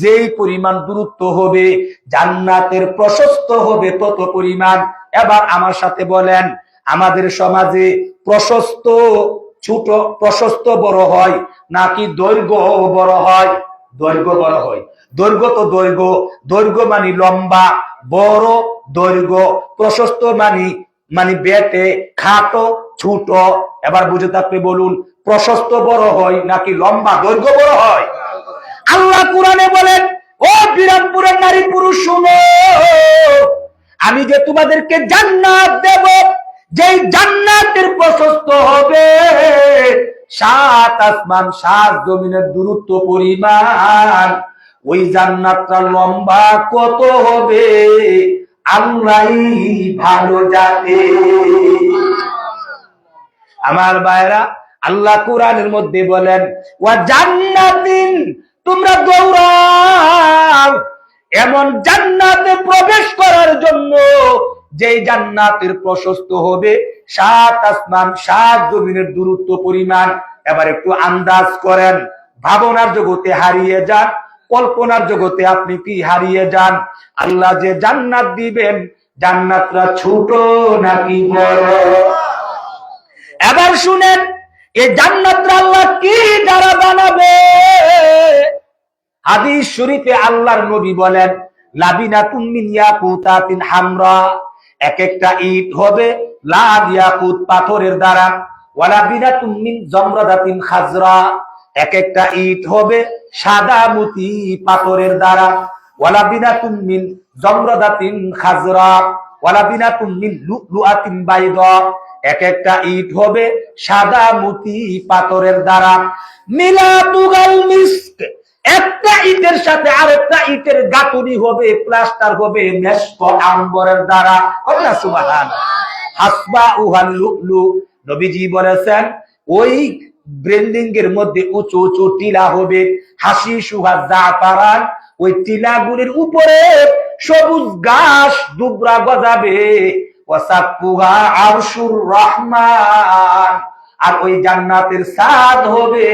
যেই পরিমাণ দূরত্ব হবে, জান্নাতের প্রশস্ত হবে তত পরিমাণ। এবার আমার সাথে বলেন আমাদের সমাজে প্রশস্ত ছোট, প্রশস্ত বড় হয় নাকি দৈর্ঘ্য বড় হয়? দৈর্ঘ্য বড় হয়। দৈর্ঘ্য তো দৈর্ঘ্য, দৈর্ঘ্য মানে লম্বা, বড় দৈর্ঘ্য, প্রশস্ত মানে বেটে খাটো ছোট। এবার বুঝে থাকলে বলুন প্রশস্ত বড় হয় নাকি লম্বা দৈর্ঘ্য বড় হয়? আল্লাহ কোরআনে বলেন ও বিরামপুরের নারী পুরুষ শুনো, আমি যে তোমাদেরকে জান্নাত দেব, যেই জান্নাতের প্রশস্ত হবে 7 আসমান 7 জমিনের দূরত্ব পরিমাণ, ওই জান্নাতটা লম্বা কত হবে আল্লাহই ভালো জানে। আমার ভাইরা, আল্লাহ কোরআনের মধ্যে বলেন ওয়া জান্নাতিন, তোমরা দৌড়াও এমন জান্নাতে প্রবেশ করার জন্য যেই জান্নাতের প্রশস্ত হবে 7 আসমান 7 জমিনের দূরত্ব পরিমাণ। এবার একটু আন্দাজ করেন, ভাবনার জগতে হারিয়ে যান, কল্পনার জগতে আপনি কি হারিয়ে যান। আল্লাহ যে জান্নাত দিবেন, জান্নাতটা ছোট নাকি বড়? এবার শুনেন এই জান্নাতটা আল্লাহ কি দ্বারা বানাবে? হাদিস শরীফে আল্লাহর নবী বলেন লাবিনাতুম মিন ইয়াকুতাতিন হামরা, এক একটা ইট হবে লাল ইয়াকুত পাথরের দ্বারা, ওয়ালা বিনাতুম মিন জামরাদাতিন খাজরা, এক একটা ইট হবে সাদা মতি পাথরের দ্বারা, ওয়ালা বিনাতুম মিন জামরাদাতিন খাজরা ওয়ালা বিনাতুম মিন লুআতিন বাইদা, এক একটা ইট হবে সাদা মতি পাথরের দ্বারা। মিলাতুল মিস্ক, একটা ইটের সাথে আরেকটা ইটের গাঁথুনি হবে, প্লাস্টার হবে মেশক আম্বরের দ্বারা। আল্লাহ সুবহানাল্লাহ। হাসবা উহাল লুলু, নবীজি বলেছেন ওই বিল্ডিং এর মধ্যে উঁচু উঁচু টিলা হবে। হাসি সুহা জাফরান, ওই টিলাগুলির উপরে সবুজ ঘাস দুবরা গজাবে। ওয়াসাকুহা আরশুর রহমান, আর ওই জান্নাতের ছাদ হবে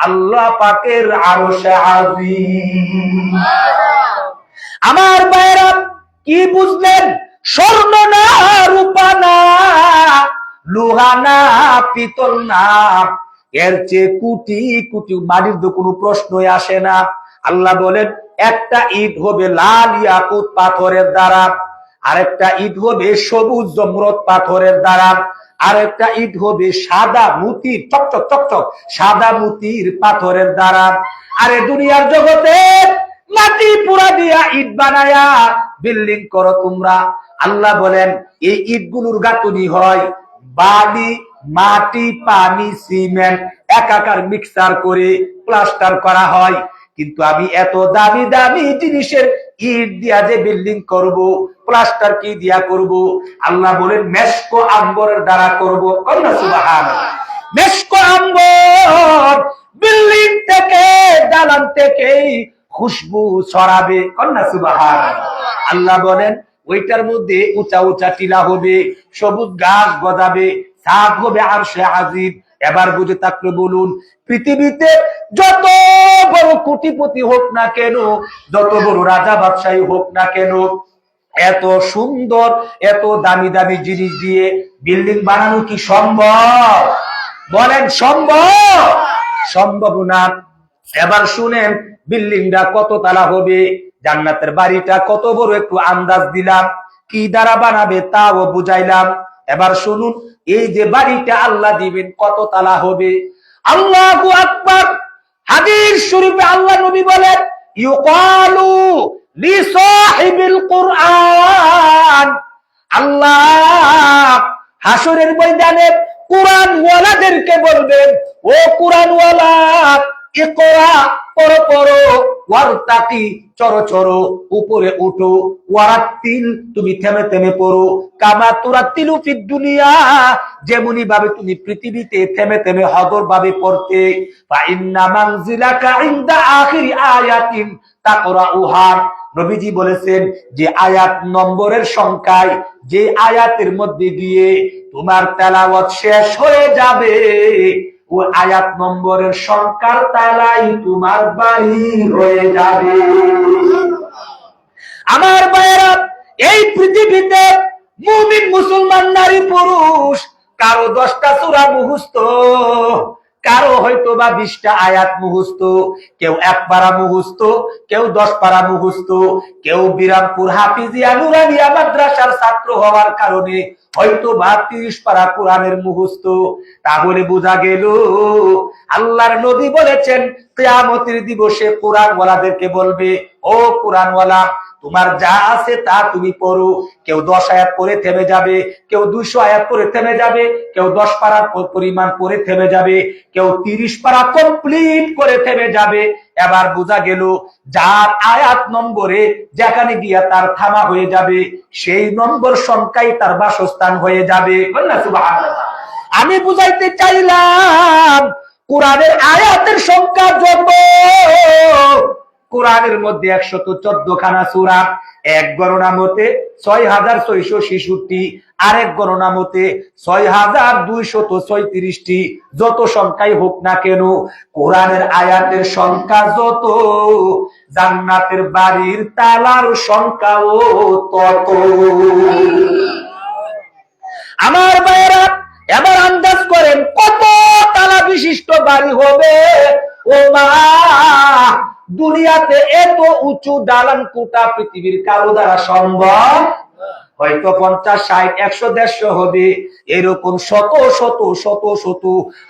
আল্লাহ পাকের আরশে আযীম। আমার ভাইরা কি বুঝলেন? স্বর্ণ না, রূপা না, লোহা না, পিতল না, এর চেয়ে কোটি কোটি মাটির তো কোনো প্রশ্নই আসে না। আল্লাহ বলেন একটা ইট হবে লাল ইয়াকুত পাথরের দ্বারা, আরেকটা ইট হবে সবুজ জমরদ পাথরের দ্বারা, আরেকটা ইট হবে সাদা মুতির চকচক চকচক সাদা মুতির পাথরের দ্বারা। আরে দুনিয়ার জগতে মাটি পুরা দিয়া ইট বানায়া বিল্ডিং করো তোমরা। আল্লাহ বলেন এই ইটগুলোর গাঁথুনি হয় বালি, মাটি, পানি, সিমেন্ট একাকার মিক্সার করে প্লাস্টার করা হয়। কিন্তু আমি এত দামি দামি জিনিসের ইট দিয়া যে বিল্ডিং করব, প্লাস্টার কি দিয়া করব? আল্লাহ বলেন মেশক আম্বরের দ্বারা করব। আল্লাহ সুবহানাল্লাহ। মেশক আম্বর বিল্ডিং থেকে দালান থেকে খুশবু ছড়াবে। আল্লাহ সুবহানাল্লাহ। আল্লাহ বলেন ওইটার মধ্যে উঁচা উঁচা টিলা হবে, সবুজ ঘাস গজাবে, ছাদ হবে আরশে আযীম। এবার বুঝে থাকলে বলুন, পৃথিবীতে যত বড় কোটিপতি হোক না কেন, যত বড় রাজা বাদশাহী হোক না কেন, এত সুন্দর এত দামি দামি জিনিস দিয়ে বিল্ডিং বানানো কি সম্ভব? বলেন সম্ভব? সম্ভব না। এবার শুনেন বিল্ডিংটা কত তালা হবে, জান্নাতের বাড়িটা কত বড় একটু আন্দাজ দিলাম, কি দ্বারা বানাবে তাও বুঝাইলাম। এবার শুনুন এই যে বাড়িটা আল্লাহ দিবেন কত তালা হবে। আল্লাহু আকবার। হাদিস শরীফে আল্লাহ নবী বলেন ইউকালু লিসাহিবিল কুরআন, আল্লাহ হাসরের ময়দানে কুরআন ওয়ালাদেরকে বলবেন, ও কুরআন ওয়ালা ইকরা, পড়ো পড়ো, ওয়ারতাকি, চড়ো চড়ো, উপরে উঠো, ওয়ারাতিল, তুমি থেমে থেমে পড়ো, কামা তুরাতিলু ফিদ দুনিয়া, যেমনি ভাবে তুমি পৃথিবীতে থেমে থেমে হদর ভাবে পড়তে। ফা ইন্না মানজিলাকা ইনদা আখিরি আয়াতিন তাকরাউহা, নবীজি বলেছেন যে আয়াত নম্বরের সংখ্যায়, যে আয়াতের মধ্যে দিয়ে তোমার তেলাওয়াত শেষ হয়ে যাবে, ওই আয়াত নম্বরের সংখ্যার তালাই তোমার বাড়ি হয়ে যাবে। আমার ভাইয়েরা, এই পৃথিবীতে মুমিন মুসলমান নারী পুরুষ কারো 10টা সূরা মুখস্থ, কারো হয়তো বা 20টা আয়াত মুখস্থ, কেউ 1 পারা মুখস্থ, কেউ 10 পারা মুখস্থ, কেউ বিরামপুর হাফিজিয়া নুরানিয়া মাদ্রাসার ছাত্র হওয়ার কারণে হয়তো বা 30 পারা কোরআনের মুখস্থ। তাহলে বোঝা গেল আল্লাহর নবী বলেছেন কিয়ামতের দিবসে কোরআন ওয়ালাদেরকে বলবে, ও কোরআন ওয়ালা তোমার যা আছে তা তুমি পড়ো। কেউ 10 আয়াত পড়ে থেমে যাবে, কেউ 200 আয়াত পড়ে থেমে যাবে, কেউ 10 পারার পরিমাণ পড়ে থেমে যাবে, কেউ 30 পারা কমপ্লিট করে থেমে যাবে। এবার বোঝা গেল যার আয়াত নম্বরে যেখানে গিয়া তার থামা হয়ে যাবে, সেই নম্বর সংখ্যাই তার বাসস্থান হয়ে যাবে। সুবহানাল্লাহ। আমি বুঝাইতে চাইলাম কোরআনের আয়াতের সংখ্যা যত, কোরআনের মধ্যে 114 খানা সূরা, এক গণনা মতে 6666, আরেক গণনা মতে 6236টি। যত সংখ্যাই হোক না কেন, কোরআনের আয়াতের সংখ্যা যত, জান্নাতের বাড়ির তালার সংখ্যাও তত। আমার ভাইয়েরা, এবার আন্দাজ করেন কত তালা বিশিষ্ট বাড়ি হবে। ও মা, দুনিয়াতে এত উঁচু দালান কোঠা পৃথিবীর কারো দ্বারা সম্ভব? হয়তো 50, 60, 100, 150 হবে। এরকম শত শত শত শত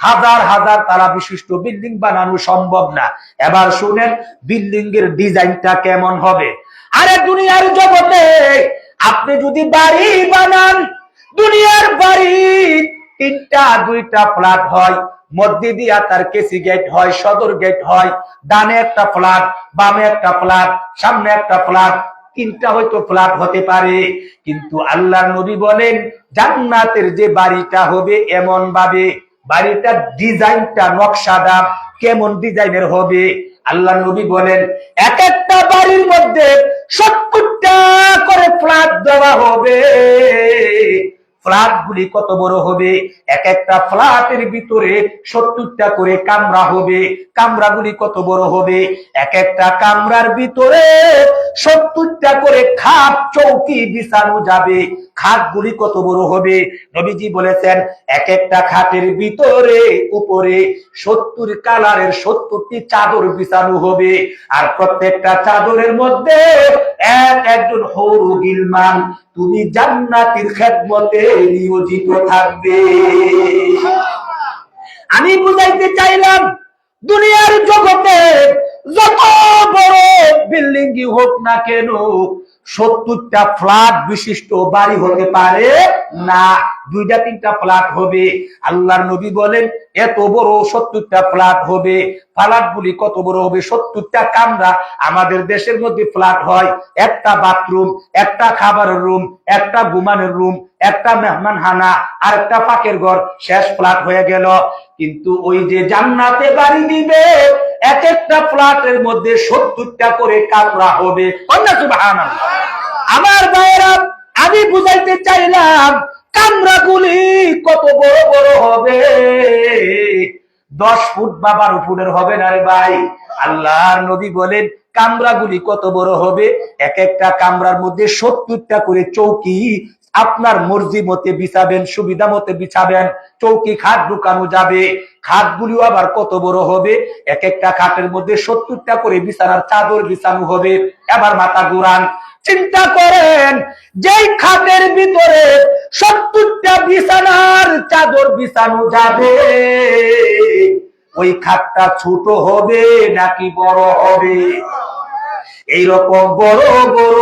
হাজার হাজার তালা বিশিষ্ট বিল্ডিং বানানো সম্ভব না। এবার শুনেন বিল্ডিং এর ডিজাইনটা কেমন হবে। আরে দুনিয়ার জগতে আপনি যদি বাড়ি বানান, দুনিয়ার বাড়ি 3টা 2টা ফ্ল্যাট হয়, মধ্যে দিয়া তার কেসি গেট হয়, সদর গেট হয়, ডানে একটা ফ্ল্যাট, বামে একটা ফ্ল্যাট, সামনে একটা ফ্ল্যাট, 3টা হয়তো ফ্ল্যাট হতে পারে। কিন্তু আল্লাহর নবী বলেন জান্নাতের যে বাড়িটা হবে এমন ভাবে, বাড়িটার ডিজাইনটা নকশাদার কেমন ডিজাইনের হবে, আল্লাহর নবী বলেন এক একটা বাড়ির মধ্যে 70টা করে ফ্ল্যাট দেওয়া হবে। ফ্ল্যাট গুলি কত বড় হবে, এক একটা ফ্ল্যাটের ভিতরে 70টা করে কামরা হবে। কামরাগুলি কত বড় হবে, এক একটা কামরার ভিতরে 70টা করে খাট চৌকি বিছানো যাবে। খাটগুলি কত বড় হবে, নবীজি বলেছেন এক একটা খাটের ভিতরে উপরে 70 কালারের 70টি চাদর বিছানো হবে। আর প্রত্যেকটা চাদরের মধ্যে একজন হৌরু গিলমান, তুমি জান্নাতের খেদমতে নিয়োজিত থাকবে। আমি বুঝাইতে চাইলাম দুনিয়ার জগতে যত বড় বিল্ডিং হোক না কেন 70টা ফ্ল্যাট বিশিষ্ট বাড়ি হতে পারে না, 2টা 3টা ফ্ল্যাট হবে। আল্লাহর নবী বলেন এত বড় 70টা ফ্ল্যাট হবে। ফ্ল্যাট গুলি কত বড় হবে, 70টা কামরা। আমাদের দেশের মধ্যে ফ্ল্যাট হয় একটা বাথরুম, একটা খাবারের রুম, একটা ঘুমানোর রুম, একটা মেহমানখানা আর একটা পাকের ঘর, শেষ ফ্ল্যাট হয়ে গেল। কিন্তু ওই যে জান্নাতে বাড়ি দিবে এক একটা ফ্ল্যাটের মধ্যে 70টা করে কামরা হবে। সুবহানাল্লাহ। আমার ভাইরা, আমি বুঝাইতে চাইলাম কামরাগুলি কত বড় বড় হবে, 10 ফুট বা 12 ফুটের হবে না রে ভাই। আল্লাহর নবী বলেন কামরাগুলি কত বড় হবে, এক একটা কামরার মধ্যে 70টা করে চৌকি আপনার মর্জি মতে বিছাবেন, সুবিধা মতে বিছাবেন, চৌকি খাট ঢুকানো যাবে। খাটগুলিও আবার কত বড় হবে, এক একটা খাটের মধ্যে 70টা করে বিছানার চাদর বিছানো হবে। এবার মাথা ঘুরান, চিন্তা করেন যেই খাটের ভিতরে 70টা বিছানার চাদর বিছানো যাবে, ওই খাটটা ছোট হবে নাকি বড় হবে? এইরকম বড় বড়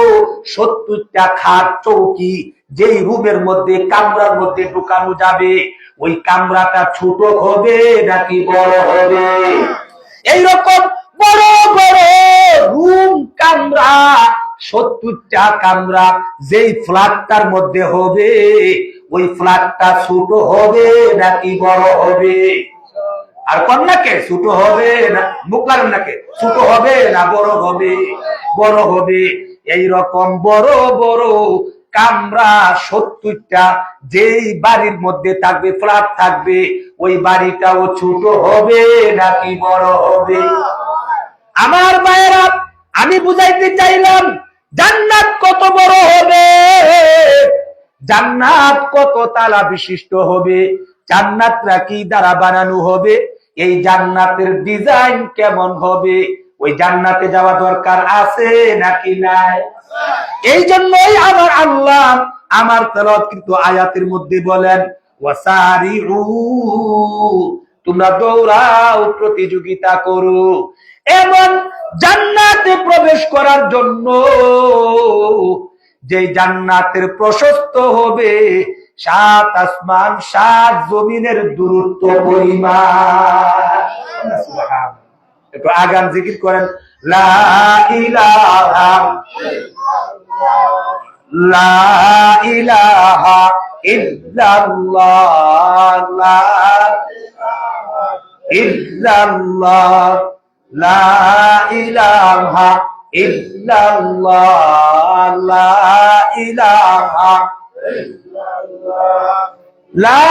70টা খাট চৌকি যেই রুমের মধ্যে কামরার মধ্যে ঢুকানো যাবে, ওই কামরাটা ছোট হবে নাকি বড় হবে? এইরকম বড় বড় রুম কামরা 70টা কামরা যেই ফ্ল্যাটটার মধ্যে হবে, ওই ফ্ল্যাটটা ছোট হবে নাকি বড় হবে? আর কন্যাকে ছোট হবে না, মুখলার নাকে ছোট হবে না বড় হবে? বড় হবে। এইরকম বড় বড় কামরা 70টা যেই বাড়ির মধ্যে থাকবে, ফ্ল্যাট থাকবে, ওই বাড়িটাও ছোট হবে নাকি বড় হবে? আমার মায়েরা, আমি বুঝাইতে চাইলাম জান্নাত কত বড় হবে, জান্নাত কত তালা বিশিষ্ট হবে, জান্নাতটা কি দ্বারা বানানো হবে, এই জান্নাতের ডিজাইন কেমন হবে, ওই জান্নাতে যাওয়া দরকার আছে নাকি নাই? এই জন্যই আমার আল্লাহ আমার তেলাওয়াতকৃত আয়াতের মধ্যে বলেন ওয়াসারিউ, তোমরা দৌড়াও, প্রতিযোগিতা করো এমন জান্নাতে প্রবেশ করার জন্য যে জান্নাতের প্রশস্ত হবে 7 আসমান 7 জমিনের দূরত্ব পরিমাণ। একটু আগান জিকির করেন, লা ইলাহা লা ইলাহা ইল্লাল্লাহ, লা ইল্লাল্লাহ, লা ইলাহা ইল্লাল্লাহ, লা ইলাহা লা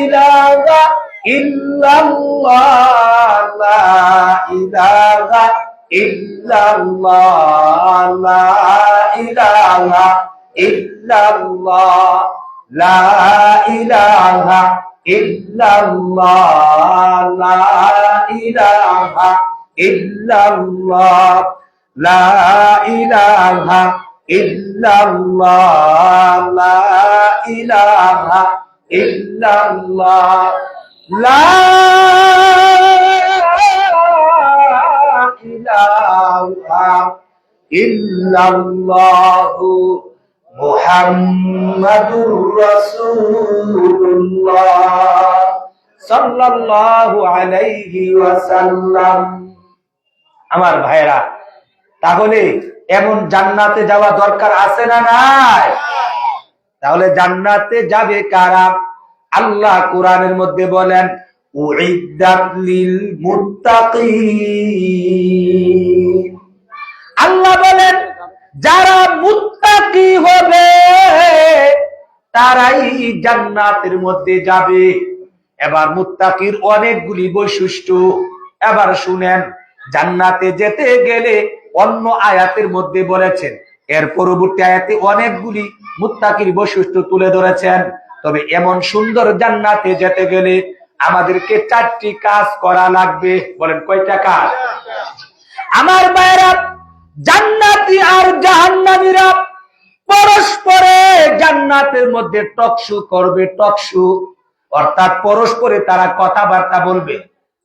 ইলাহা ইল্লাল্লাহ, লা ইলাহা ইল্লাল্লাহ, লা ইলাহা ইল্লাল্লাহ, লা ইলাহা ইল্লাল্লাহ, লা ইলাহা ইল্লাল্লাহ, লা ইলাহা ইল্লাল্লাহ, লা ইলাহা ইল্লাল্লাহ, লা ইলাহা ইল্লাল্লাহু মুহাম্মাদুর রাসূলুল্লাহ সাল্লাল্লাহু আলাইহি ওয়াসাল্লাম। আমার ভাইরা, তাহলে এমন জান্নাতে যাওয়া দরকার আছে না নাই? তাহলে জান্নাতে যাবে কারা? আল্লাহ কোরআনের মধ্যে বলেন, উইদ্দাত লিল মুত্তাকিন। আল্লাহ বলেন, যারা মুত্তাকি হবে তারাই জান্নাতের মধ্যে যাবে। এবার মুত্তাকির অনেকগুলি বৈশিষ্ট্য। এবার শুনেন, জান্নাতে যেতে গেলে অন্য আয়াতের মধ্যে বলেছেন, এর পরবর্তী আয়াতে অনেকগুলি মুত্তাকির বৈশিষ্ট্য তুলে ধরেছেন। তবে এমন সুন্দর জান্নাতে যেতে গেলে আমাদেরকে 4টি কাজ করা লাগবে। বলেন কয়টা কাজ? আমার ভাইরা, জান্নাতি আর জাহান্নামীরা পরস্পরে জান্নাতের মধ্যে টকশু করবে। টকশু অর্থাৎ পরস্পরে তারা কথাবার্তা বলবে।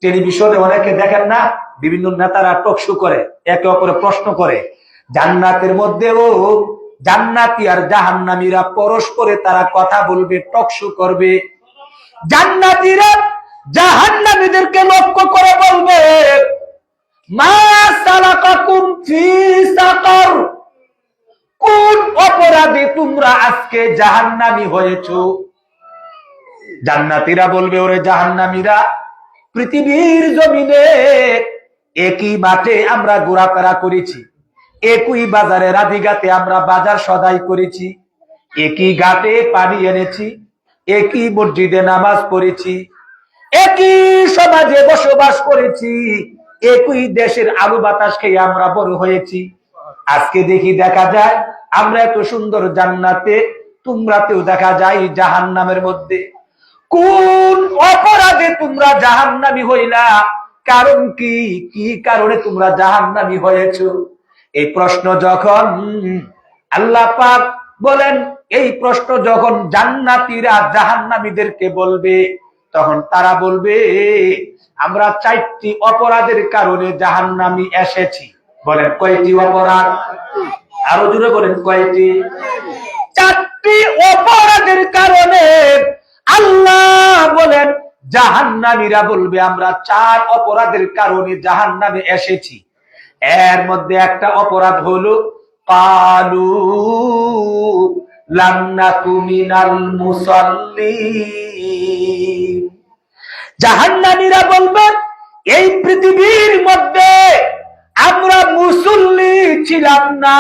টেলিভিশনে অনেকে দেখেন না, বিভিন্ন নেতারা টকশু করে, একে অপরে প্রশ্ন করে। জান্নাতের মধ্যেও জান্নাতি আর জাহান্নামীরা পরস্পরে তারা কথা বলবে, টকশু করবে। জান্নাতীরা জাহান্নামীদেরকে লক্ষ্য করে বলবে, মা সালাকাকুম ফি সাকার, কোন অপরাধে তোমরা আজকে জাহান্নামী হয়েছো? জান্নাতীরা বলবে, ওরে জাহান্নামীরা, পৃথিবীর জমিনে একই মাঠে আমরা ঘোরাফেরা করেছি, একই বাজারে রাধিঘাটে আমরা বাজার সদাই করেছি, একই ঘাটে পানি এনেছি, একই মসজিদে নামাজ পড়েছি, একই সমাজে বসবাস করেছি, একই দেশের আলু বাতাস খেয়ে আমরা বড় হয়েছি। আজকে দেখা যায় আমরা এত সুন্দর জান্নাতে, তোমরাতেও দেখা যায় জাহান্নামের মধ্যে। কোন অপরাধে তোমরা জাহান্নামী হইলা? কারণ কি? কি কারণে তোমরা জাহান্নামী হয়েছো? এই প্রশ্ন যখন আল্লাহ পাক বলেন, এই প্রশ্ন যখন জান্নাতীরা জাহান্নামীদেরকে বলবে, তখন তারা বলবে, আমরা 4টি অপরাধের কারণে জাহান্নামী এসেছি। বলেন কয়টি অপরাধ? আরো জোরে বলেন কয়টি? 4টি অপরাধের কারণে আল্লাহ বলেন জাহান্নামীরা বলবে, আমরা 4 অপরাধের কারণে জাহান্নামে এসেছি। এর মধ্যে একটা অপরাধ হলো, কালু লাম নাকু মিনাল মুসাল্লিন। জাহান্নামীরা বলবে, এই পৃথিবীর মধ্যে আমরা মুসল্লি ছিলাম না,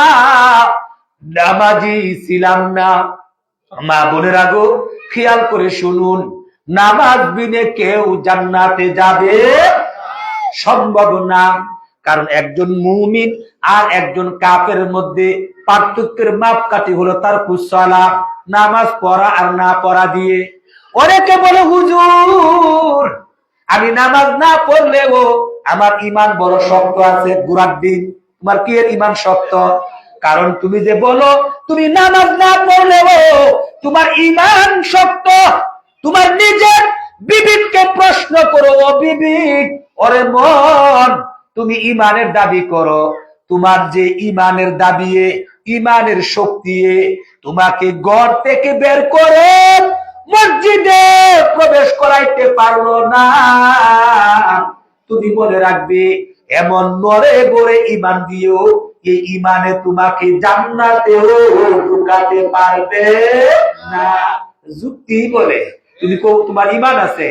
নামাজি ছিলাম না। মা বোনেরা গো, খেয়াল করে শুনুন, নামাজ বিনে কেউ জান্নাতে যাবে সম্ভব না। কারণ একজন মুমিন আর একজন কাফের মধ্যে পার্থক্যের মাপকাঠি হলো তার কুসলা, নামাজ পড়া আর না পড়া দিয়ে। অনেকে বলে, হুজুর আমি নামাজ না পড়লেও আমার ইমান বড় শক্ত আছে। গুরার দিন, তোমার কি এর ইমান শক্ত? কারণ তুমি যে বলো তুমি নামাজ না পড়লেও তোমার ইমান শক্ত, তোমার নিজের বিবেককে প্রশ্ন করো। ও বিবেক, ওরে মন, তুমি ইমানের দাবি করো, তোমার যে ইমানের দাবি, ইমানের শক্তি তোমাকে ঘর থেকে বের করে মসজিদে প্রবেশ করাইতে পারলো না। তুমি মনে রাখবে, এমন নরে গড়ে ইমান দিও, এই ইমানে তোমাকে জান্নাতেও ঢুকাতে পারবে না। যুক্তি বলে, তুমি তোমার ইমান আছে,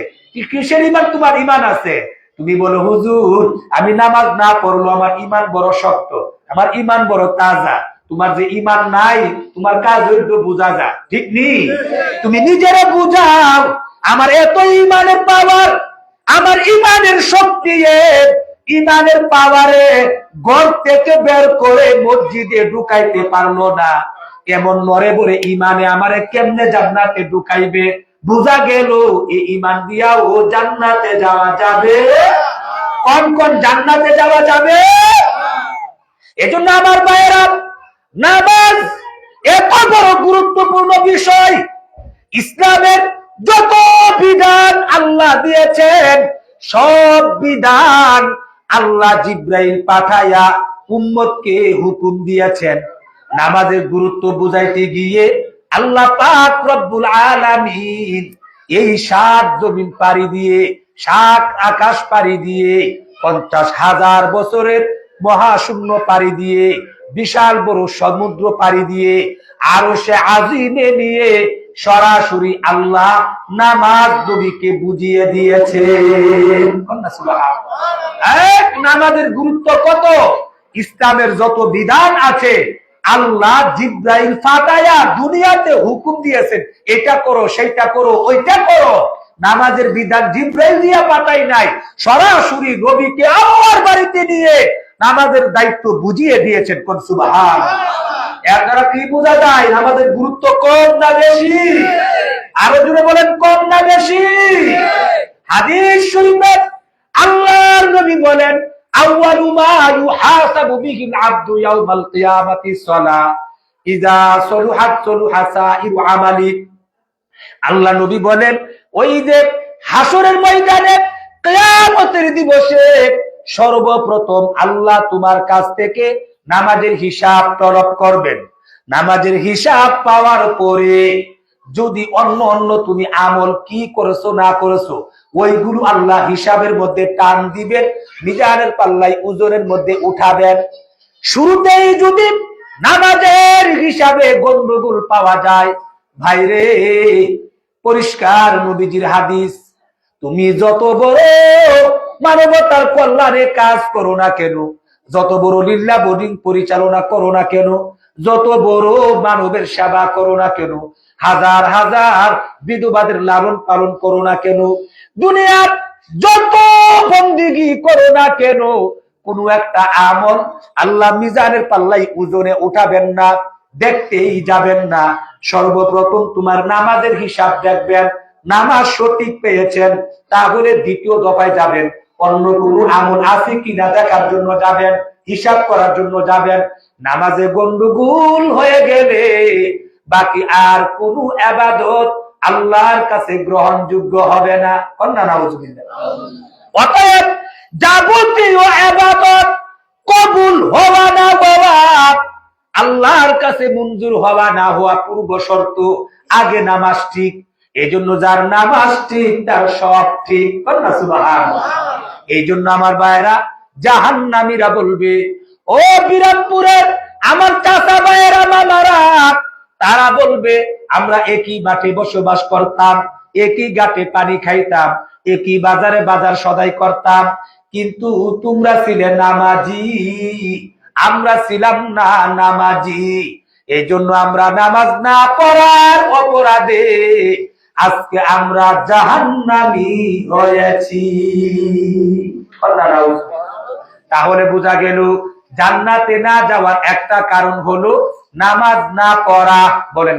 কিসের ইমান? তোমার ইমান আছে। তুমি বলো, হুজুর আমি নামাজ না পড়লো আমার ইমান বড় শক্ত, আমার ইমান বড় তাজা। তোমার যে ইমান নাই, তোমার কাজ হইতো বোঝা যা, ঠিক নেই? তুমি নিজেরা বুঝাও, আমার এত ইমানের পাওয়ার, আমার ইমানের শক্তি, ইমানের পাওয়ারে ঘর থেকে বের করে মসজিদে ঢুকাইতে পারলো না। কেমন নরে বলে ইমানে আমারে কেমনে জান্নাতে ঢুকাইবে? বুঝা গেল এই ইমান দিয়া ও জান্নাতে যাওয়া যাবে। কোন কোন জান্নাতে যাওয়া যাবে? এজন্য আমার ভাইয়েরা, নামাজ এত বড় গুরুত্বপূর্ণ বিষয়। ইসলামের যত বিধান আল্লাহ দিয়েছেন, সব বিধান আল্লাহ জিব্রাইল পাঠায়া উম্মতকে হুকুম দিয়েছেন। নামাজের গুরুত্ব বুঝাইতে গিয়ে আল্লাহ পাক রব্বুল আলামিন এই 7 জমিন পাড়ি দিয়ে 7 আকাশ পাড়ি দিয়ে 50,000 বছরের মহাশূন্য পাড়ি দিয়ে বিশাল বড় সমুদ্র পাড়ি দিয়ে আরশে আজিমে নিয়ে সরাসরি আল্লাহ নামাজ নবীকে বুঝিয়ে দিয়েছে। নামাজের গুরুত্ব কত! ইসলামের যত বিধান আছে আল্লাহ জিবরাইল ফাটায়া দুনিয়াতে হুকুম দিয়েছেন, এটা করো, সেইটা করো, ওইটা করো। নামাজের বিধান জিবরাইল দিয়া পাঠাই নাই, সরাসরি নবীকে আল্লাহর বাড়িতে নিয়ে নামাজের দায়িত্ব বুঝিয়ে দিয়েছেন। কোন সুবহানাল্লাহ! এর দ্বারা কি বোঝা যায়? নামাজের গুরুত্ব কম না বেশি? আরো জোরে বলেন, কম না বেশি? হাদিস শরীফে আল্লাহর নবী বলেন, আউয়ালু মা ইউহাসাবু বিহিল আবদু ইয়াউমাল কিয়ামাতি সালাহ ইযা সলুহাত সলুহা সাইরু আমালি। আল্লাহ নবী বলেন, ওই যে হাসরের ময়দানে কিয়ামতের দিবসে সর্বপ্রথম আল্লাহ তোমার কাছ থেকে নামাজের হিসাব তলব করবেন। নামাজের হিসাব পাওয়ার পরে যদি অন্য তুমি আমল কি করেছো না করেছো ওইগুলো আল্লাহ হিসাবের মধ্যে টান দিবেন, মিজানের পাল্লাই ওজনের মধ্যে উঠাবেন। শুরুতেই যদি নামাজের হিসাবে গন্ডগোল পাওয়া যায়, ভাইরে, পরিষ্কার নবীজির হাদিস, তুমি যত বড় মানবতার কল্যাণে কাজ করো না কেন, যত বড় লিল্লাহ বোর্ডিং পরিচালনা করো না কেন, যত বড় মানবের সেবা করো না কেন, হাজার হাজার বিধবাদের লালন পালন করো না কেন, দুনিয়ার যত বন্দিগি করো না কেন, কোন একটা আমল আল্লাহ মিজানের পাল্লাই ওজনে উঠাবেন না, দেখতেই যাবেন না। সর্বপ্রথম তোমার নামাজের হিসাব দেখবেন, নামাজ সঠিক পেয়েছেন, তাহলে দ্বিতীয় দফায় যাবেন, অন্য কোন আমল আছে কিনা দেখার জন্য যাবেন, হিসাব করার জন্য যাবেন। নামাজে গন্ডগোল হয়ে গেলে বাকি আর কোন ইবাদত আল্লাহর কাছে গ্রহণযোগ্য হবে না। কন্যা নাউজুবিল্লাহ। অতএব যাবতীয় ইবাদত কবুল হওয়া না হওয়া, আল্লাহর কাছে মঞ্জুর হওয়া না হওয়া পূর্ব শর্ত, আগে নামাজ ঠিক। এই জন্য যার নামাজ ঠিক তার সব ঠিক। কন্যা সুবহানাল্লাহ। এই জন্য আমার ভাইরা, জাহান্নামীরা বলবে, ও বিরামপুরের আমার চাচা ভাইয়েরা, মামারা, তারা বলবে, আমরা একই মাঠে বসবাস করতাম, একই ঘাটে পানি খাইতাম, একই বাজারে বাজার সদাই করতাম, কিন্তু তোমরা ছিলে নামাজি, আমরা ছিলাম না নামাজি। এই জন্য আমরা নামাজ না পড়ার অপরাধে আজকে আমরা জাহান্নামী হয়েছি। তাহলে বোঝা গেল জান্নাতে না যাওয়ার একটা কারণ হলো নামাজ না পড়া। বলেন।